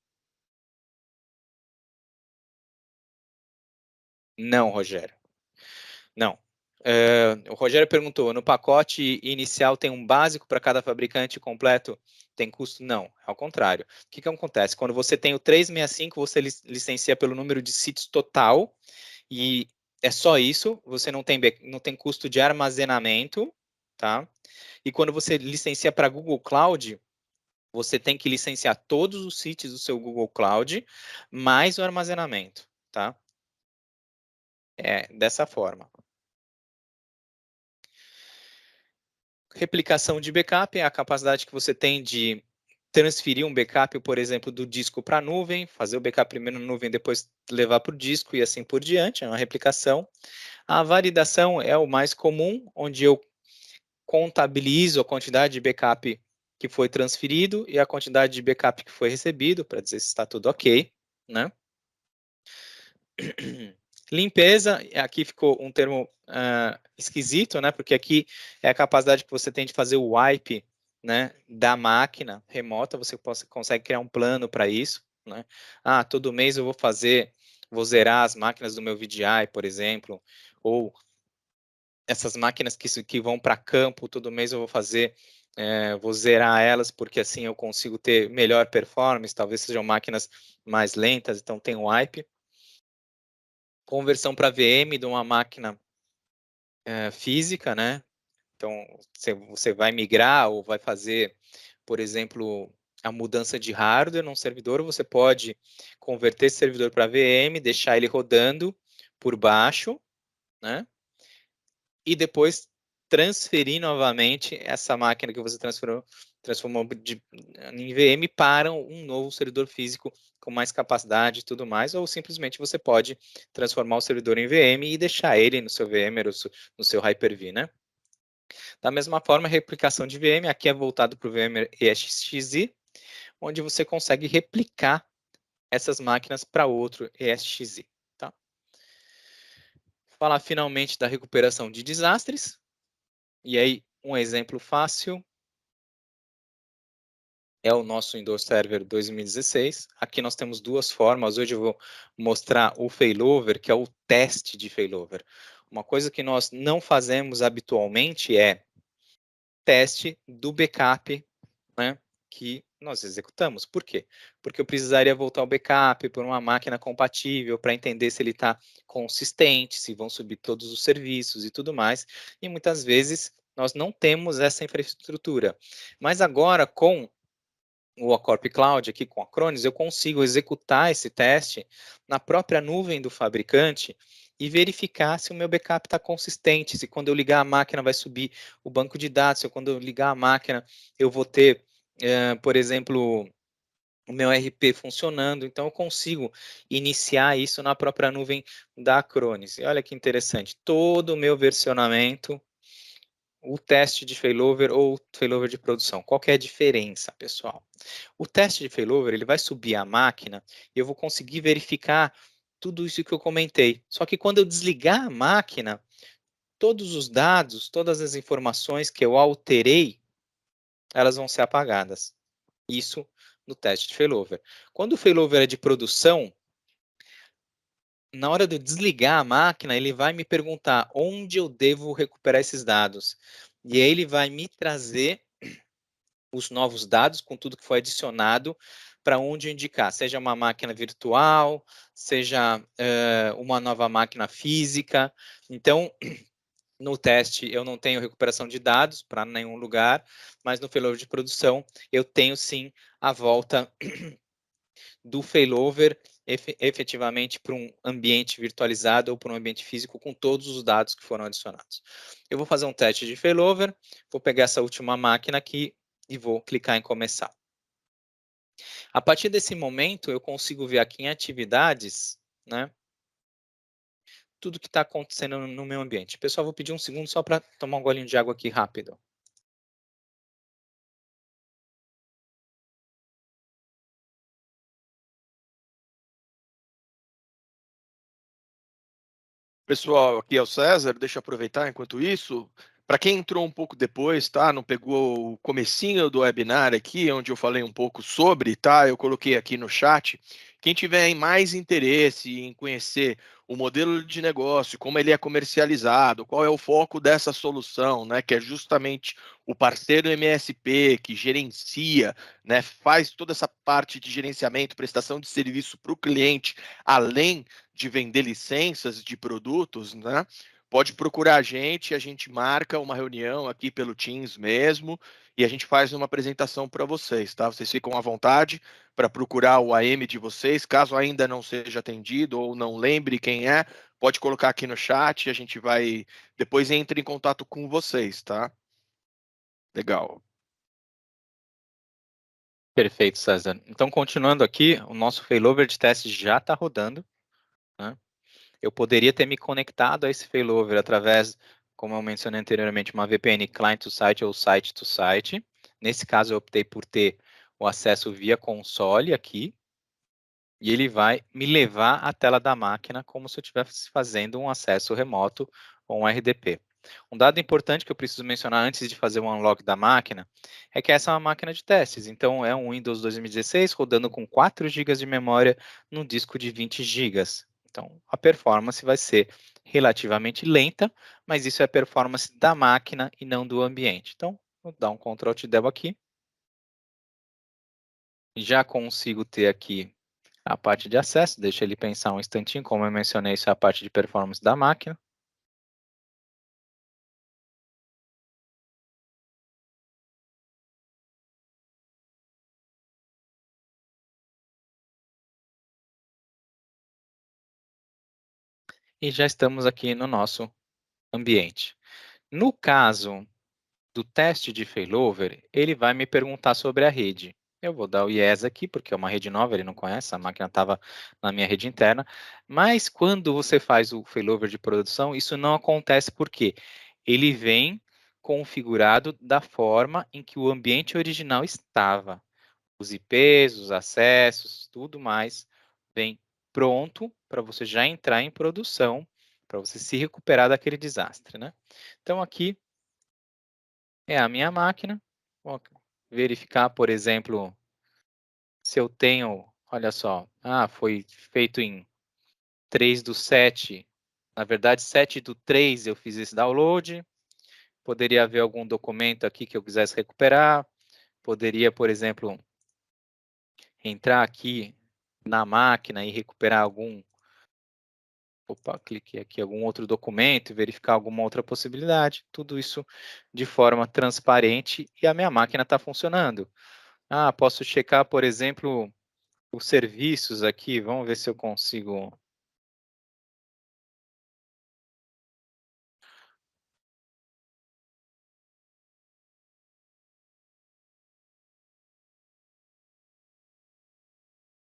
Não, Rogério. Não. O Rogério perguntou, no pacote inicial tem um básico para cada fabricante completo? Tem custo? Não, ao contrário. O que acontece? Quando você tem o 365, você licencia pelo número de sítios total, e é só isso, você não tem custo de armazenamento, tá? E quando você licencia para Google Cloud, você tem que licenciar todos os sítios do seu Google Cloud, mais o armazenamento, tá? É dessa forma. Replicação de backup é a capacidade que você tem de transferir um backup, por exemplo, do disco para a nuvem, fazer o backup primeiro na nuvem, depois levar para o disco e assim por diante, é uma replicação. A validação é o mais comum, onde eu contabilizo a quantidade de backup que foi transferido e a quantidade de backup que foi recebido, para dizer se está tudo ok, né? Limpeza, aqui ficou um termo esquisito, né? Porque aqui é a capacidade que você tem de fazer o wipe, né, da máquina remota, você consegue criar um plano para isso, né? Ah, todo mês eu vou zerar as máquinas do meu VDI, por exemplo, ou essas máquinas que vão para campo, todo mês eu vou zerar elas, porque assim eu consigo ter melhor performance, talvez sejam máquinas mais lentas, então tem o wipe. Conversão para VM de uma máquina física, né? Então, você vai migrar ou vai fazer, por exemplo, a mudança de hardware num servidor, você pode converter esse servidor para VM, deixar ele rodando por baixo, né? E depois transferir novamente essa máquina que você transformou em VM para um novo servidor físico com mais capacidade e tudo mais, ou simplesmente você pode transformar o servidor em VM e deixar ele no seu VMware, no seu Hyper-V, né? Da mesma forma, a replicação de VM, aqui é voltado para o VMware ESXi, onde você consegue replicar essas máquinas para outro ESXi, tá? Falar finalmente da recuperação de desastres. E aí, um exemplo fácil é o nosso Windows Server 2016. Aqui nós temos duas formas. Hoje eu vou mostrar o failover, que é o teste de failover. Uma coisa que nós não fazemos habitualmente é teste do backup, né, que nós executamos. Por quê? Porque eu precisaria voltar o backup por uma máquina compatível para entender se ele está consistente, se vão subir todos os serviços e tudo mais. E muitas vezes nós não temos essa infraestrutura. Mas agora, com o Acorp Cloud, aqui com a Acronis, eu consigo executar esse teste na própria nuvem do fabricante e verificar se o meu backup está consistente, se quando eu ligar a máquina vai subir o banco de dados, se quando eu ligar a máquina eu vou ter, por exemplo, o meu RP funcionando. Então eu consigo iniciar isso na própria nuvem da Acronis. E olha que interessante, todo o meu versionamento, o teste de failover ou failover de produção. Qual que é a diferença, pessoal? O teste de failover, ele vai subir a máquina e eu vou conseguir verificar tudo isso que eu comentei. Só que quando eu desligar a máquina, todos os dados, todas as informações que eu alterei, elas vão ser apagadas. Isso no teste de failover. Quando o failover é de produção, na hora de eu desligar a máquina, ele vai me perguntar onde eu devo recuperar esses dados. E aí ele vai me trazer os novos dados com tudo que foi adicionado para onde eu indicar, seja uma máquina virtual, seja uma nova máquina física. Então, no teste eu não tenho recuperação de dados para nenhum lugar, mas no failover de produção eu tenho sim a volta do failover efetivamente para um ambiente virtualizado ou para um ambiente físico com todos os dados que foram adicionados. Eu vou fazer um teste de failover, vou pegar essa última máquina aqui e vou clicar em começar. A partir desse momento, eu consigo ver aqui em atividades, né, tudo que está acontecendo no meu ambiente. Pessoal, vou pedir um segundo só para tomar um golinho de água aqui rápido. Pessoal, aqui é o César, deixa eu aproveitar enquanto isso. Para quem entrou um pouco depois, tá? Não pegou o comecinho do webinar aqui, onde eu falei um pouco sobre, tá? Eu coloquei aqui no chat. Quem tiver mais interesse em conhecer o modelo de negócio, como ele é comercializado, qual é o foco dessa solução, né? Que é justamente o parceiro MSP que gerencia, né? Faz toda essa parte de gerenciamento, prestação de serviço para o cliente, além de vender licenças de produtos, né? Pode procurar a gente marca uma reunião aqui pelo Teams mesmo e a gente faz uma apresentação para vocês, tá? Vocês ficam à vontade para procurar o AM de vocês, caso ainda não seja atendido ou não lembre quem é, pode colocar aqui no chat, a gente vai depois entra em contato com vocês, tá? Legal. Perfeito, César. Então, continuando aqui, o nosso failover de teste já está rodando, né? Eu poderia ter me conectado a esse failover através, como eu mencionei anteriormente, uma VPN client to site ou site to site. Nesse caso, eu optei por ter o acesso via console aqui, e ele vai me levar à tela da máquina como se eu estivesse fazendo um acesso remoto ou um RDP. Um dado importante que eu preciso mencionar antes de fazer o unlock da máquina é que essa é uma máquina de testes, então é um Windows 2016 rodando com 4 GB de memória num disco de 20 GB. Então, a performance vai ser relativamente lenta, mas isso é a performance da máquina e não do ambiente. Então, vou dar um Ctrl Alt Del aqui. Já consigo ter aqui a parte de acesso, deixa ele pensar um instantinho, como eu mencionei, isso é a parte de performance da máquina. E já estamos aqui no nosso ambiente. No caso do teste de failover, ele vai me perguntar sobre a rede. Eu vou dar o yes aqui, porque é uma rede nova, ele não conhece, a máquina estava na minha rede interna. Mas quando você faz o failover de produção, isso não acontece porque ele vem configurado da forma em que o ambiente original estava. Os IPs, os acessos, tudo mais vem pronto para você já entrar em produção, para você se recuperar daquele desastre, né? Então aqui é a minha máquina. Vou verificar, por exemplo, se eu tenho, olha só, foi feito em 3/7, na verdade 7/3 eu fiz esse download, poderia haver algum documento aqui que eu quisesse recuperar, poderia, por exemplo, entrar aqui na máquina e recuperar cliquei aqui, algum outro documento e verificar alguma outra possibilidade. Tudo isso de forma transparente e a minha máquina está funcionando. Posso checar, por exemplo, os serviços aqui. Vamos ver se eu consigo.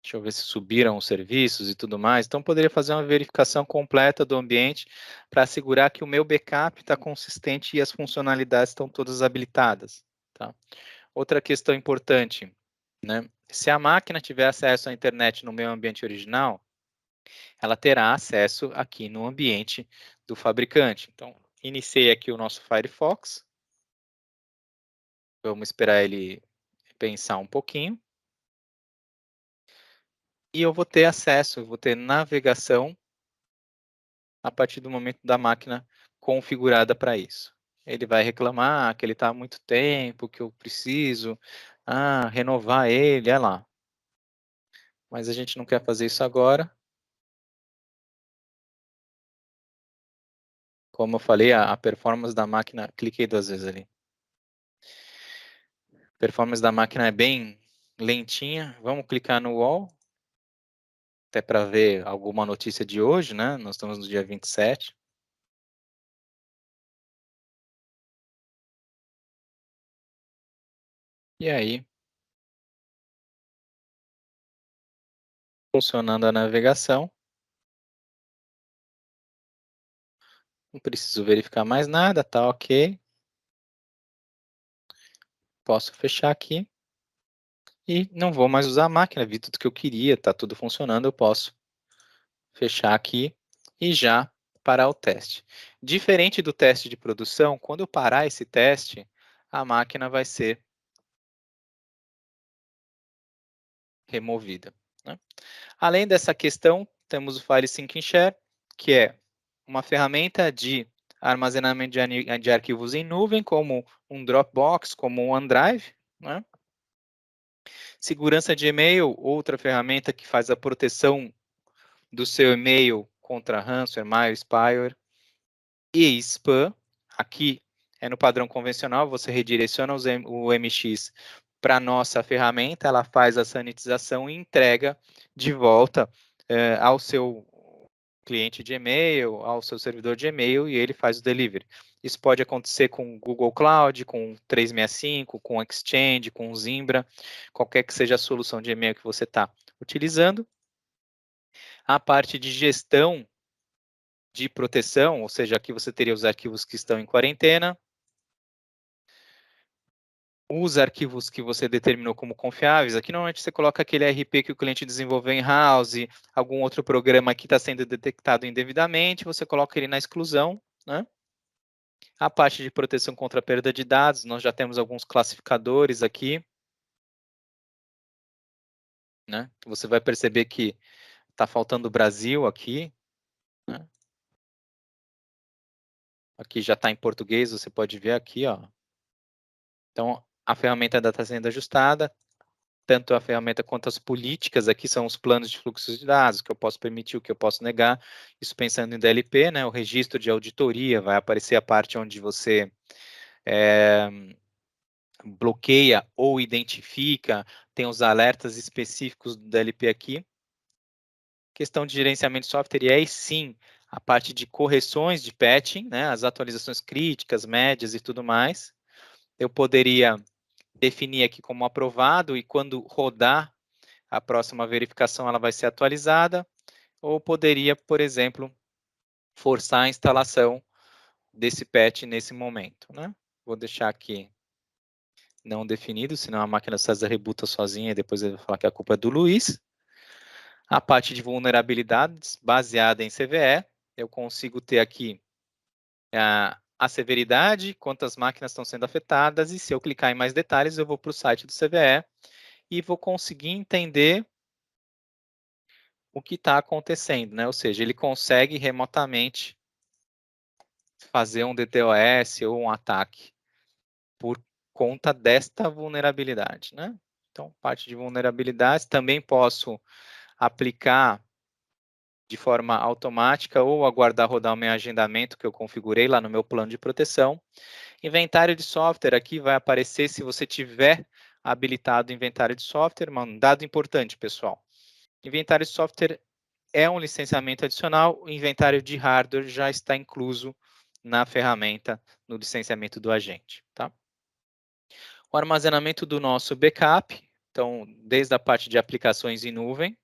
Deixa eu ver se subiram os serviços e tudo mais. Então, poderia fazer uma verificação completa do ambiente para assegurar que o meu backup está consistente e as funcionalidades estão todas habilitadas. Tá? Outra questão importante, né? Se a máquina tiver acesso à internet no meu ambiente original, ela terá acesso aqui no ambiente do fabricante. Então, iniciei aqui o nosso Firefox. Vamos esperar ele pensar um pouquinho. E eu vou ter acesso, eu vou ter navegação a partir do momento da máquina configurada para isso. Ele vai reclamar que ele está há muito tempo, que eu preciso renovar ele, olha lá. Mas a gente não quer fazer isso agora. Como eu falei, a performance da máquina, cliquei 2 vezes ali. A performance da máquina é bem lentinha. Vamos clicar no wall, até para ver alguma notícia de hoje, né? Nós estamos no dia 27. E aí, funcionando a navegação. Não preciso verificar mais nada, tá ok. Posso fechar aqui. E não vou mais usar a máquina, vi tudo que eu queria, tá tudo funcionando, eu posso fechar aqui e já parar o teste. Diferente do teste de produção, quando eu parar esse teste, a máquina vai ser removida, né? Além dessa questão, temos o File Sync and Share, que é uma ferramenta de armazenamento de arquivos em nuvem, como um Dropbox, como um OneDrive, né? Segurança de e-mail, outra ferramenta que faz a proteção do seu e-mail contra ransomware, spyware e spam. Aqui é no padrão convencional, você redireciona o MX para a nossa ferramenta, ela faz a sanitização e entrega de volta ao seu cliente de e-mail, ao seu servidor de e-mail, e ele faz o delivery. Isso pode acontecer com o Google Cloud, com 365, com o Exchange, com o Zimbra, qualquer que seja a solução de e-mail que você está utilizando. A parte de gestão de proteção, ou seja, aqui você teria os arquivos que estão em quarentena, os arquivos que você determinou como confiáveis. Aqui normalmente você coloca aquele RP que o cliente desenvolveu em house, algum outro programa que está sendo detectado indevidamente, você coloca ele na exclusão, né? A parte de proteção contra a perda de dados, nós já temos alguns classificadores aqui, né? Você vai perceber que está faltando o Brasil aqui, né? Aqui já está em português, você pode ver aqui, ó. Então, a ferramenta ainda está sendo ajustada, tanto a ferramenta quanto as políticas aqui são os planos de fluxos de dados, o que eu posso permitir, o que eu posso negar, isso pensando em DLP, né, o registro de auditoria, vai aparecer a parte onde você bloqueia ou identifica, tem os alertas específicos do DLP aqui. Questão de gerenciamento de software, e aí sim, a parte de correções de patching, né, as atualizações críticas, médias e tudo mais. Eu poderia definir aqui como aprovado e quando rodar a próxima verificação ela vai ser atualizada, ou poderia, por exemplo, forçar a instalação desse patch nesse momento, né? Vou deixar aqui não definido, senão a máquina César rebuta sozinha e depois ele vai falar que a culpa é do Luiz. A parte de vulnerabilidades baseada em CVE, eu consigo ter aqui a severidade, quantas máquinas estão sendo afetadas, e se eu clicar em mais detalhes, eu vou para o site do CVE e vou conseguir entender o que está acontecendo, né? Ou seja, ele consegue remotamente fazer um DDoS ou um ataque por conta desta vulnerabilidade, né? Então, parte de vulnerabilidades, também posso aplicar de forma automática ou aguardar rodar o meu agendamento que eu configurei lá no meu plano de proteção. Inventário de software, aqui vai aparecer se você tiver habilitado inventário de software, um dado importante, pessoal. Inventário de software é um licenciamento adicional, o inventário de hardware já está incluso na ferramenta, no licenciamento do agente, tá? O armazenamento do nosso backup, então, desde a parte de aplicações em nuvem,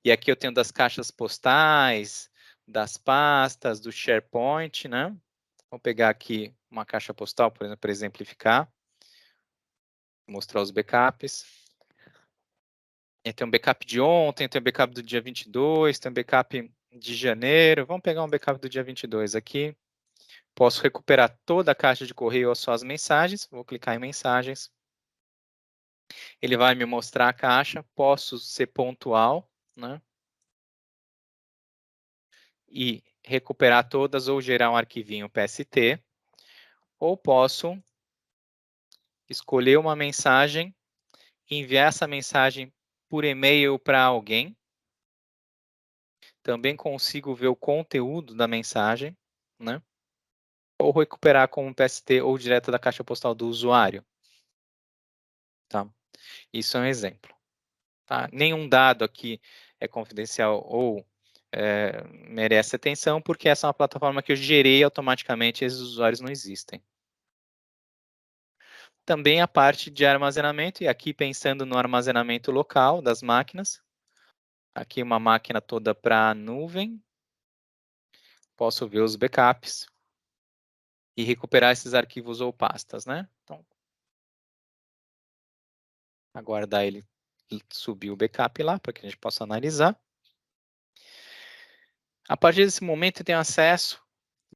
e aqui eu tenho das caixas postais, das pastas, do SharePoint, né? Vou pegar aqui uma caixa postal, por exemplo, para exemplificar, mostrar os backups. Tem um backup de ontem, tem um backup do dia 22, tem um backup de janeiro. Vamos pegar um backup do dia 22 aqui. Posso recuperar toda a caixa de correio ou só as mensagens. Vou clicar em mensagens. Ele vai me mostrar a caixa. Posso ser pontual, né? E recuperar todas ou gerar um arquivinho PST. Ou posso escolher uma mensagem e enviar essa mensagem por e-mail para alguém. Também consigo ver o conteúdo da mensagem, né? Ou recuperar como PST ou direto da caixa postal do usuário. Tá? Isso é um exemplo. Tá? Nenhum dado aqui é confidencial ou merece atenção, porque essa é uma plataforma que eu gerei automaticamente e esses usuários não existem. Também a parte de armazenamento, e aqui pensando no armazenamento local das máquinas. Aqui uma máquina toda para nuvem. Posso ver os backups e recuperar esses arquivos ou pastas, né? Então, aguardar ele subir o backup lá para que a gente possa analisar. A partir desse momento, eu tenho acesso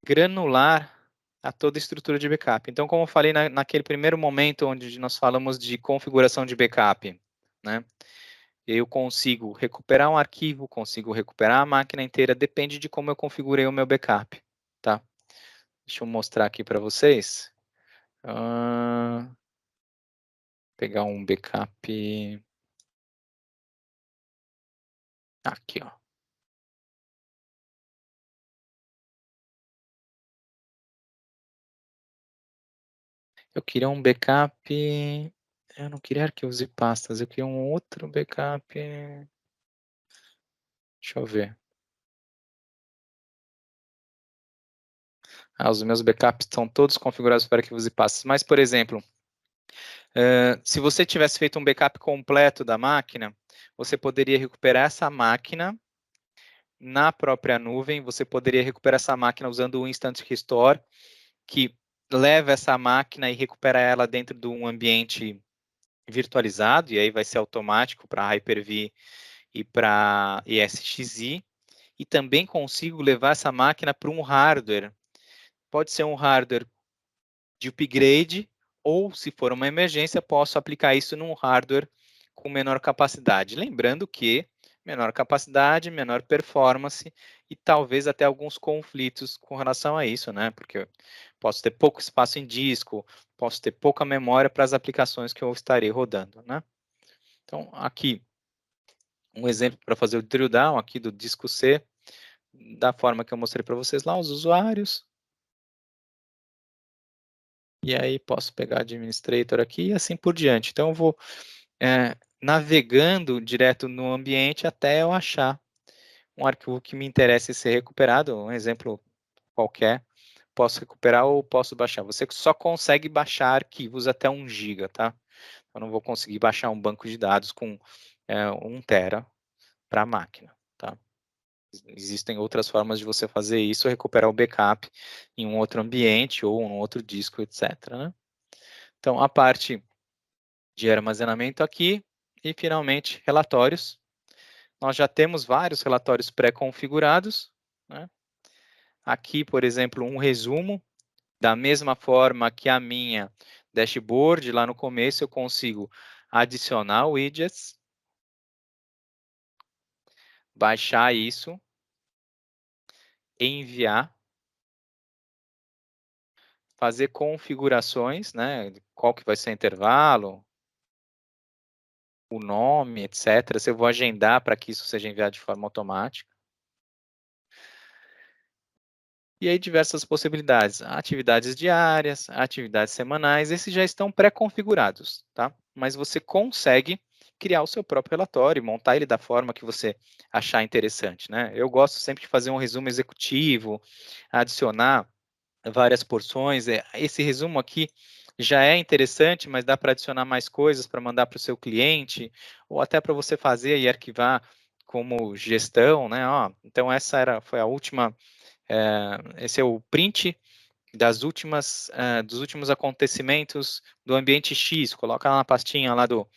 granular a toda a estrutura de backup. Então, como eu falei naquele primeiro momento onde nós falamos de configuração de backup, né? Eu consigo recuperar um arquivo, consigo recuperar a máquina inteira, depende de como eu configurei o meu backup, tá? Deixa eu mostrar aqui para vocês. Pegar um backup aqui, ó. Eu queria um backup. Eu não queria arquivos e pastas, eu queria um outro backup. Deixa eu ver. Os meus backups estão todos configurados para arquivos e pastas. Mas, por exemplo, se você tivesse feito um backup completo da máquina, você poderia recuperar essa máquina na própria nuvem. Você poderia recuperar essa máquina usando o Instant Restore, que leva essa máquina e recupera ela dentro de um ambiente virtualizado, e aí vai ser automático para Hyper-V e para ESXi. E também consigo levar essa máquina para um hardware. Pode ser um hardware de upgrade, ou se for uma emergência, posso aplicar isso num hardware com menor capacidade. Lembrando que menor capacidade, menor performance e talvez até alguns conflitos com relação a isso, né? Porque eu posso ter pouco espaço em disco, posso ter pouca memória para as aplicações que eu estarei rodando, né? Então, aqui, um exemplo para fazer o drill down aqui do disco C, da forma que eu mostrei para vocês lá, os usuários. E aí posso pegar Administrator aqui e assim por diante. Então, eu vou navegando direto no ambiente até eu achar um arquivo que me interesse ser recuperado, um exemplo qualquer, posso recuperar ou posso baixar. Você só consegue baixar arquivos até 1 GB, tá? Eu não vou conseguir baixar um banco de dados com 1 tera para a máquina, tá? Existem outras formas de você fazer isso, recuperar o backup em um outro ambiente ou um outro disco, etc, né? Então, a parte de armazenamento aqui e, finalmente, relatórios. Nós já temos vários relatórios pré-configurados, né? Aqui, por exemplo, um resumo, da mesma forma que a minha dashboard, lá no começo eu consigo adicionar widgets, baixar isso, enviar, fazer configurações, né? Qual que vai ser o intervalo, o nome, etc. Se eu vou agendar para que isso seja enviado de forma automática. E aí diversas possibilidades, atividades diárias, atividades semanais, esses já estão pré-configurados, tá? Mas você consegue criar o seu próprio relatório, montar ele da forma que você achar interessante, né? Eu gosto sempre de fazer um resumo executivo, adicionar várias porções. Esse resumo aqui já é interessante, mas dá para adicionar mais coisas para mandar para o seu cliente, ou até para você fazer e arquivar como gestão, né? Então essa foi a última. Esse é o print dos últimos acontecimentos do ambiente X, coloca lá na pastinha lá do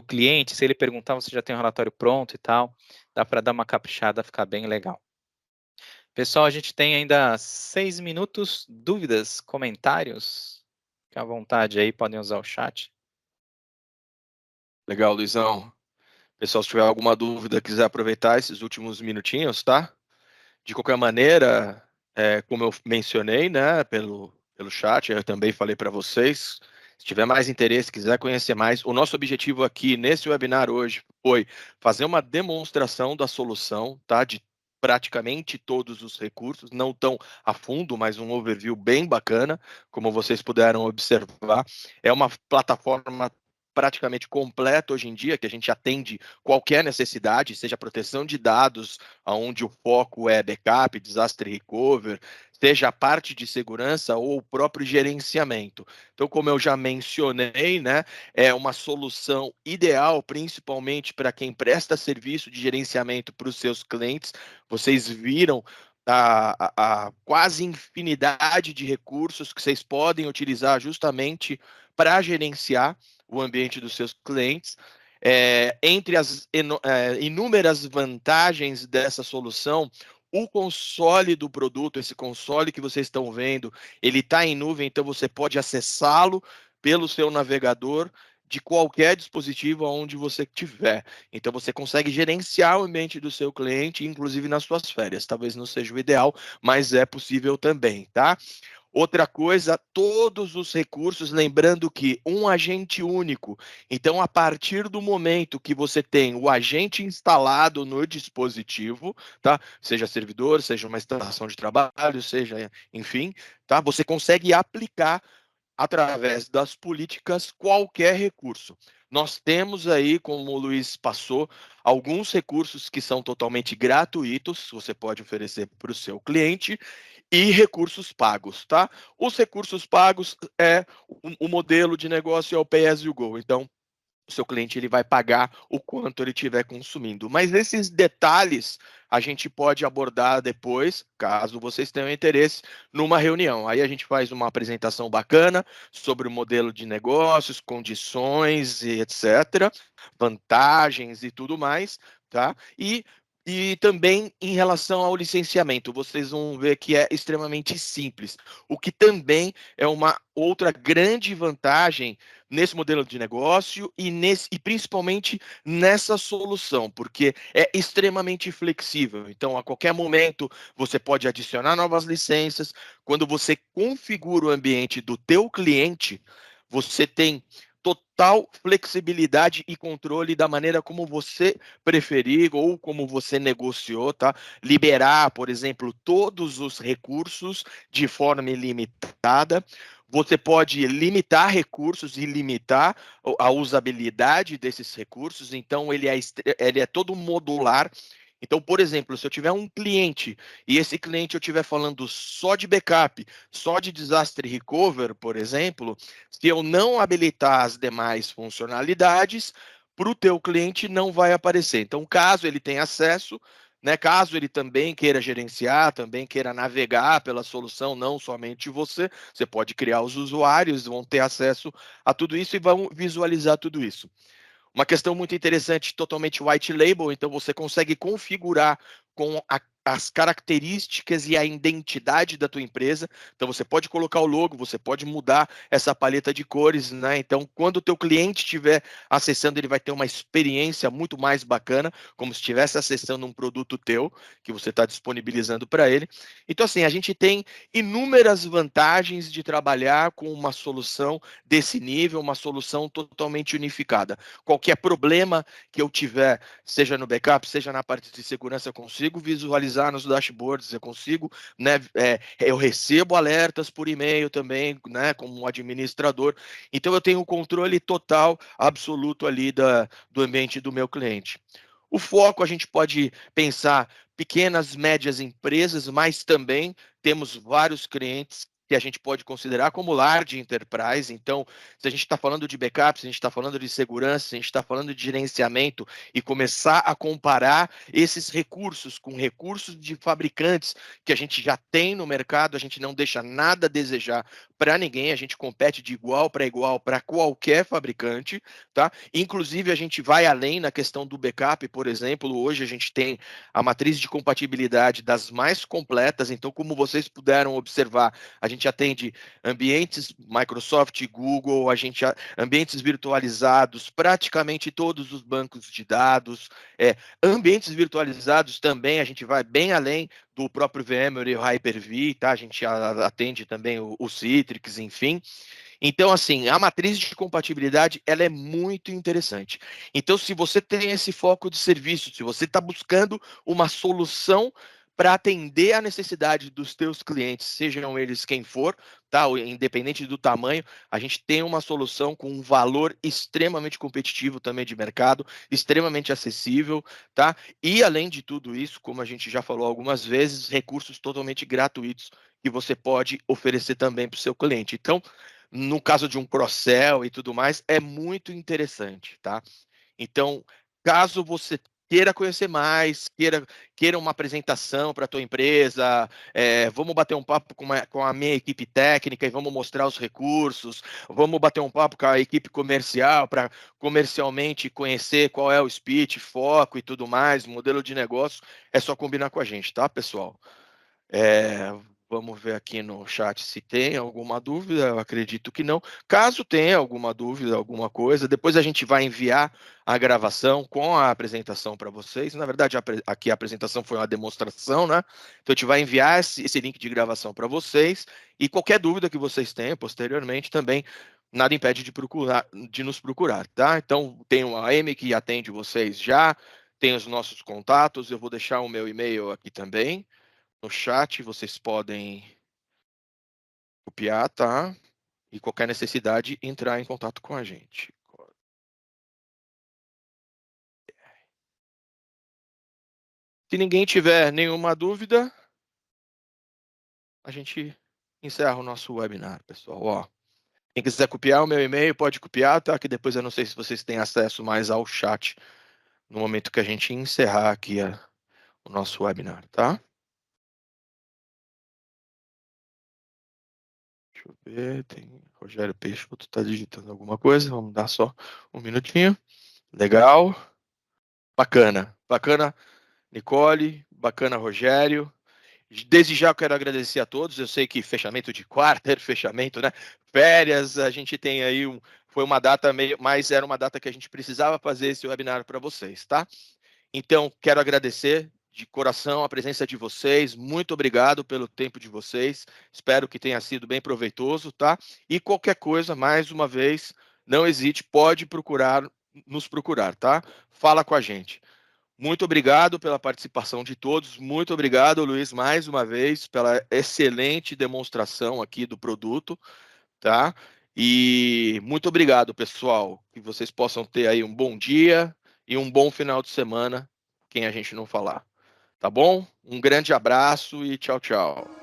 cliente, se ele perguntar, você já tem o relatório pronto e tal, dá para dar uma caprichada, ficar bem legal. Pessoal, a gente tem ainda 6 minutos, dúvidas, comentários? Fique à vontade aí, podem usar o chat. Legal, Luizão. Pessoal, se tiver alguma dúvida, quiser aproveitar esses últimos minutinhos, tá? De qualquer maneira, como eu mencionei, né, pelo chat, eu também falei para vocês, se tiver mais interesse, quiser conhecer mais, o nosso objetivo aqui nesse webinar hoje foi fazer uma demonstração da solução, tá, de praticamente todos os recursos, não tão a fundo, mas um overview bem bacana, como vocês puderam observar. É uma plataforma praticamente completa hoje em dia, que a gente atende qualquer necessidade, seja proteção de dados, onde o foco é backup, disaster recovery, seja a parte de segurança ou o próprio gerenciamento. Então, como eu já mencionei, né, é uma solução ideal, principalmente para quem presta serviço de gerenciamento para os seus clientes. Vocês viram a quase infinidade de recursos que vocês podem utilizar justamente para gerenciar o ambiente dos seus clientes. Entre as inúmeras vantagens dessa solução, o console do produto, esse console que vocês estão vendo, ele está em nuvem, então você pode acessá-lo pelo seu navegador de qualquer dispositivo onde você estiver. Então você consegue gerenciar o ambiente do seu cliente, inclusive nas suas férias. Talvez não seja o ideal, mas é possível também, tá? Outra coisa, todos os recursos, lembrando que um agente único. Então, a partir do momento que você tem o agente instalado no dispositivo, tá? Seja servidor, seja uma estação de trabalho, seja, enfim, tá? Você consegue aplicar através das políticas qualquer recurso. Nós temos aí, como o Luiz passou, alguns recursos que são totalmente gratuitos, você pode oferecer para o seu cliente, e recursos pagos, tá? Os recursos pagos é o modelo de negócio é o pay as you go. Então, o seu cliente ele vai pagar o quanto ele estiver consumindo. Mas esses detalhes a gente pode abordar depois, caso vocês tenham interesse, numa reunião. Aí a gente faz uma apresentação bacana sobre o modelo de negócios, condições e etc., vantagens e tudo mais, tá? E também em relação ao licenciamento, vocês vão ver que é extremamente simples, o que também é uma outra grande vantagem nesse modelo de negócio e principalmente nessa solução, porque é extremamente flexível. Então, a qualquer momento, você pode adicionar novas licenças. Quando você configura o ambiente do teu cliente, você tem total flexibilidade e controle da maneira como você preferir ou como você negociou, tá? Liberar, por exemplo, todos os recursos de forma ilimitada. Você pode limitar recursos e limitar a usabilidade desses recursos, então ele é todo modular. Então, por exemplo, se eu tiver um cliente e esse cliente eu estiver falando só de backup, só de disaster recovery, por exemplo, se eu não habilitar as demais funcionalidades, para o teu cliente não vai aparecer. Então, caso ele tenha acesso, né, caso ele também queira gerenciar, também queira navegar pela solução, não somente você pode criar os usuários, vão ter acesso a tudo isso e vão visualizar tudo isso. Uma questão muito interessante, totalmente white label, então você consegue configurar com as características e a identidade da tua empresa. Então você pode colocar o logo, você pode mudar essa paleta de cores, né? Então quando o teu cliente estiver acessando, ele vai ter uma experiência muito mais bacana, como se estivesse acessando um produto teu que você está disponibilizando para ele. Então assim, a gente tem inúmeras vantagens de trabalhar com uma solução desse nível, uma solução totalmente unificada. Qualquer problema que eu tiver, seja no backup, seja na parte de segurança, eu consigo visualizar nos dashboards, eu consigo, né, eu recebo alertas por e-mail também, né, como administrador, então eu tenho o controle total, absoluto ali do ambiente do meu cliente. O foco a gente pode pensar pequenas, médias empresas, mas também temos vários clientes que a gente pode considerar como large enterprise. Então, se a gente está falando de backup, se a gente está falando de segurança, se a gente está falando de gerenciamento e começar a comparar esses recursos com recursos de fabricantes que a gente já tem no mercado, a gente não deixa nada a desejar para ninguém, a gente compete de igual para qualquer fabricante, tá? Inclusive, a gente vai além na questão do backup, por exemplo, hoje a gente tem a matriz de compatibilidade das mais completas, então, como vocês puderam observar, a gente atende ambientes Microsoft, Google, ambientes virtualizados, praticamente todos os bancos de dados, ambientes virtualizados também, a gente vai bem além do próprio VMware e o Hyper-V, tá? A gente atende também o Citrix, enfim. Então, assim, a matriz de compatibilidade, ela é muito interessante. Então, se você tem esse foco de serviço, se você está buscando uma solução para atender a necessidade dos teus clientes, sejam eles quem for, tá? Independente do tamanho, a gente tem uma solução com um valor extremamente competitivo também de mercado, extremamente acessível, tá? E além de tudo isso, como a gente já falou algumas vezes, recursos totalmente gratuitos que você pode oferecer também para o seu cliente. Então, no caso de um cross-sell e tudo mais, é muito interessante, tá? Então, caso você queira conhecer mais, queira uma apresentação para a tua empresa, vamos bater um papo com a minha equipe técnica e vamos mostrar os recursos, vamos bater um papo com a equipe comercial para comercialmente conhecer qual é o speech, foco e tudo mais, modelo de negócio, é só combinar com a gente, tá, pessoal? Vamos ver aqui no chat se tem alguma dúvida, eu acredito que não. Caso tenha alguma dúvida, alguma coisa, depois a gente vai enviar a gravação com a apresentação para vocês. Na verdade, aqui a apresentação foi uma demonstração, né? Então a gente vai enviar esse link de gravação para vocês e qualquer dúvida que vocês tenham posteriormente também, nada impede de nos procurar, tá? Então tem uma Amy que atende vocês já, tem os nossos contatos, eu vou deixar o meu e-mail aqui também. No chat vocês podem copiar, tá? E qualquer necessidade, entrar em contato com a gente. Se ninguém tiver nenhuma dúvida, a gente encerra o nosso webinar, pessoal. Ó, quem quiser copiar o meu e-mail, pode copiar, tá? Que depois eu não sei se vocês têm acesso mais ao chat no momento que a gente encerrar aqui o nosso webinar, tá? Deixa eu ver, tem Rogério Peixoto, tá digitando alguma coisa, vamos dar só um minutinho. Legal. Bacana, bacana, Nicole, bacana, Rogério. Desde já eu quero agradecer a todos. Eu sei que fechamento de quarter, fechamento, né? Férias, a gente tem aí foi uma data meio, mas era uma data que a gente precisava fazer esse webinar para vocês, tá? Então, quero agradecer de coração a presença de vocês. Muito obrigado pelo tempo de vocês. Espero que tenha sido bem proveitoso, tá? E qualquer coisa, mais uma vez, não hesite, pode nos procurar, tá? Fala com a gente. Muito obrigado pela participação de todos. Muito obrigado, Luiz, mais uma vez, pela excelente demonstração aqui do produto, tá? E muito obrigado, pessoal. Que vocês possam ter aí um bom dia e um bom final de semana, quem a gente não falar. Tá bom? Um grande abraço e tchau, tchau.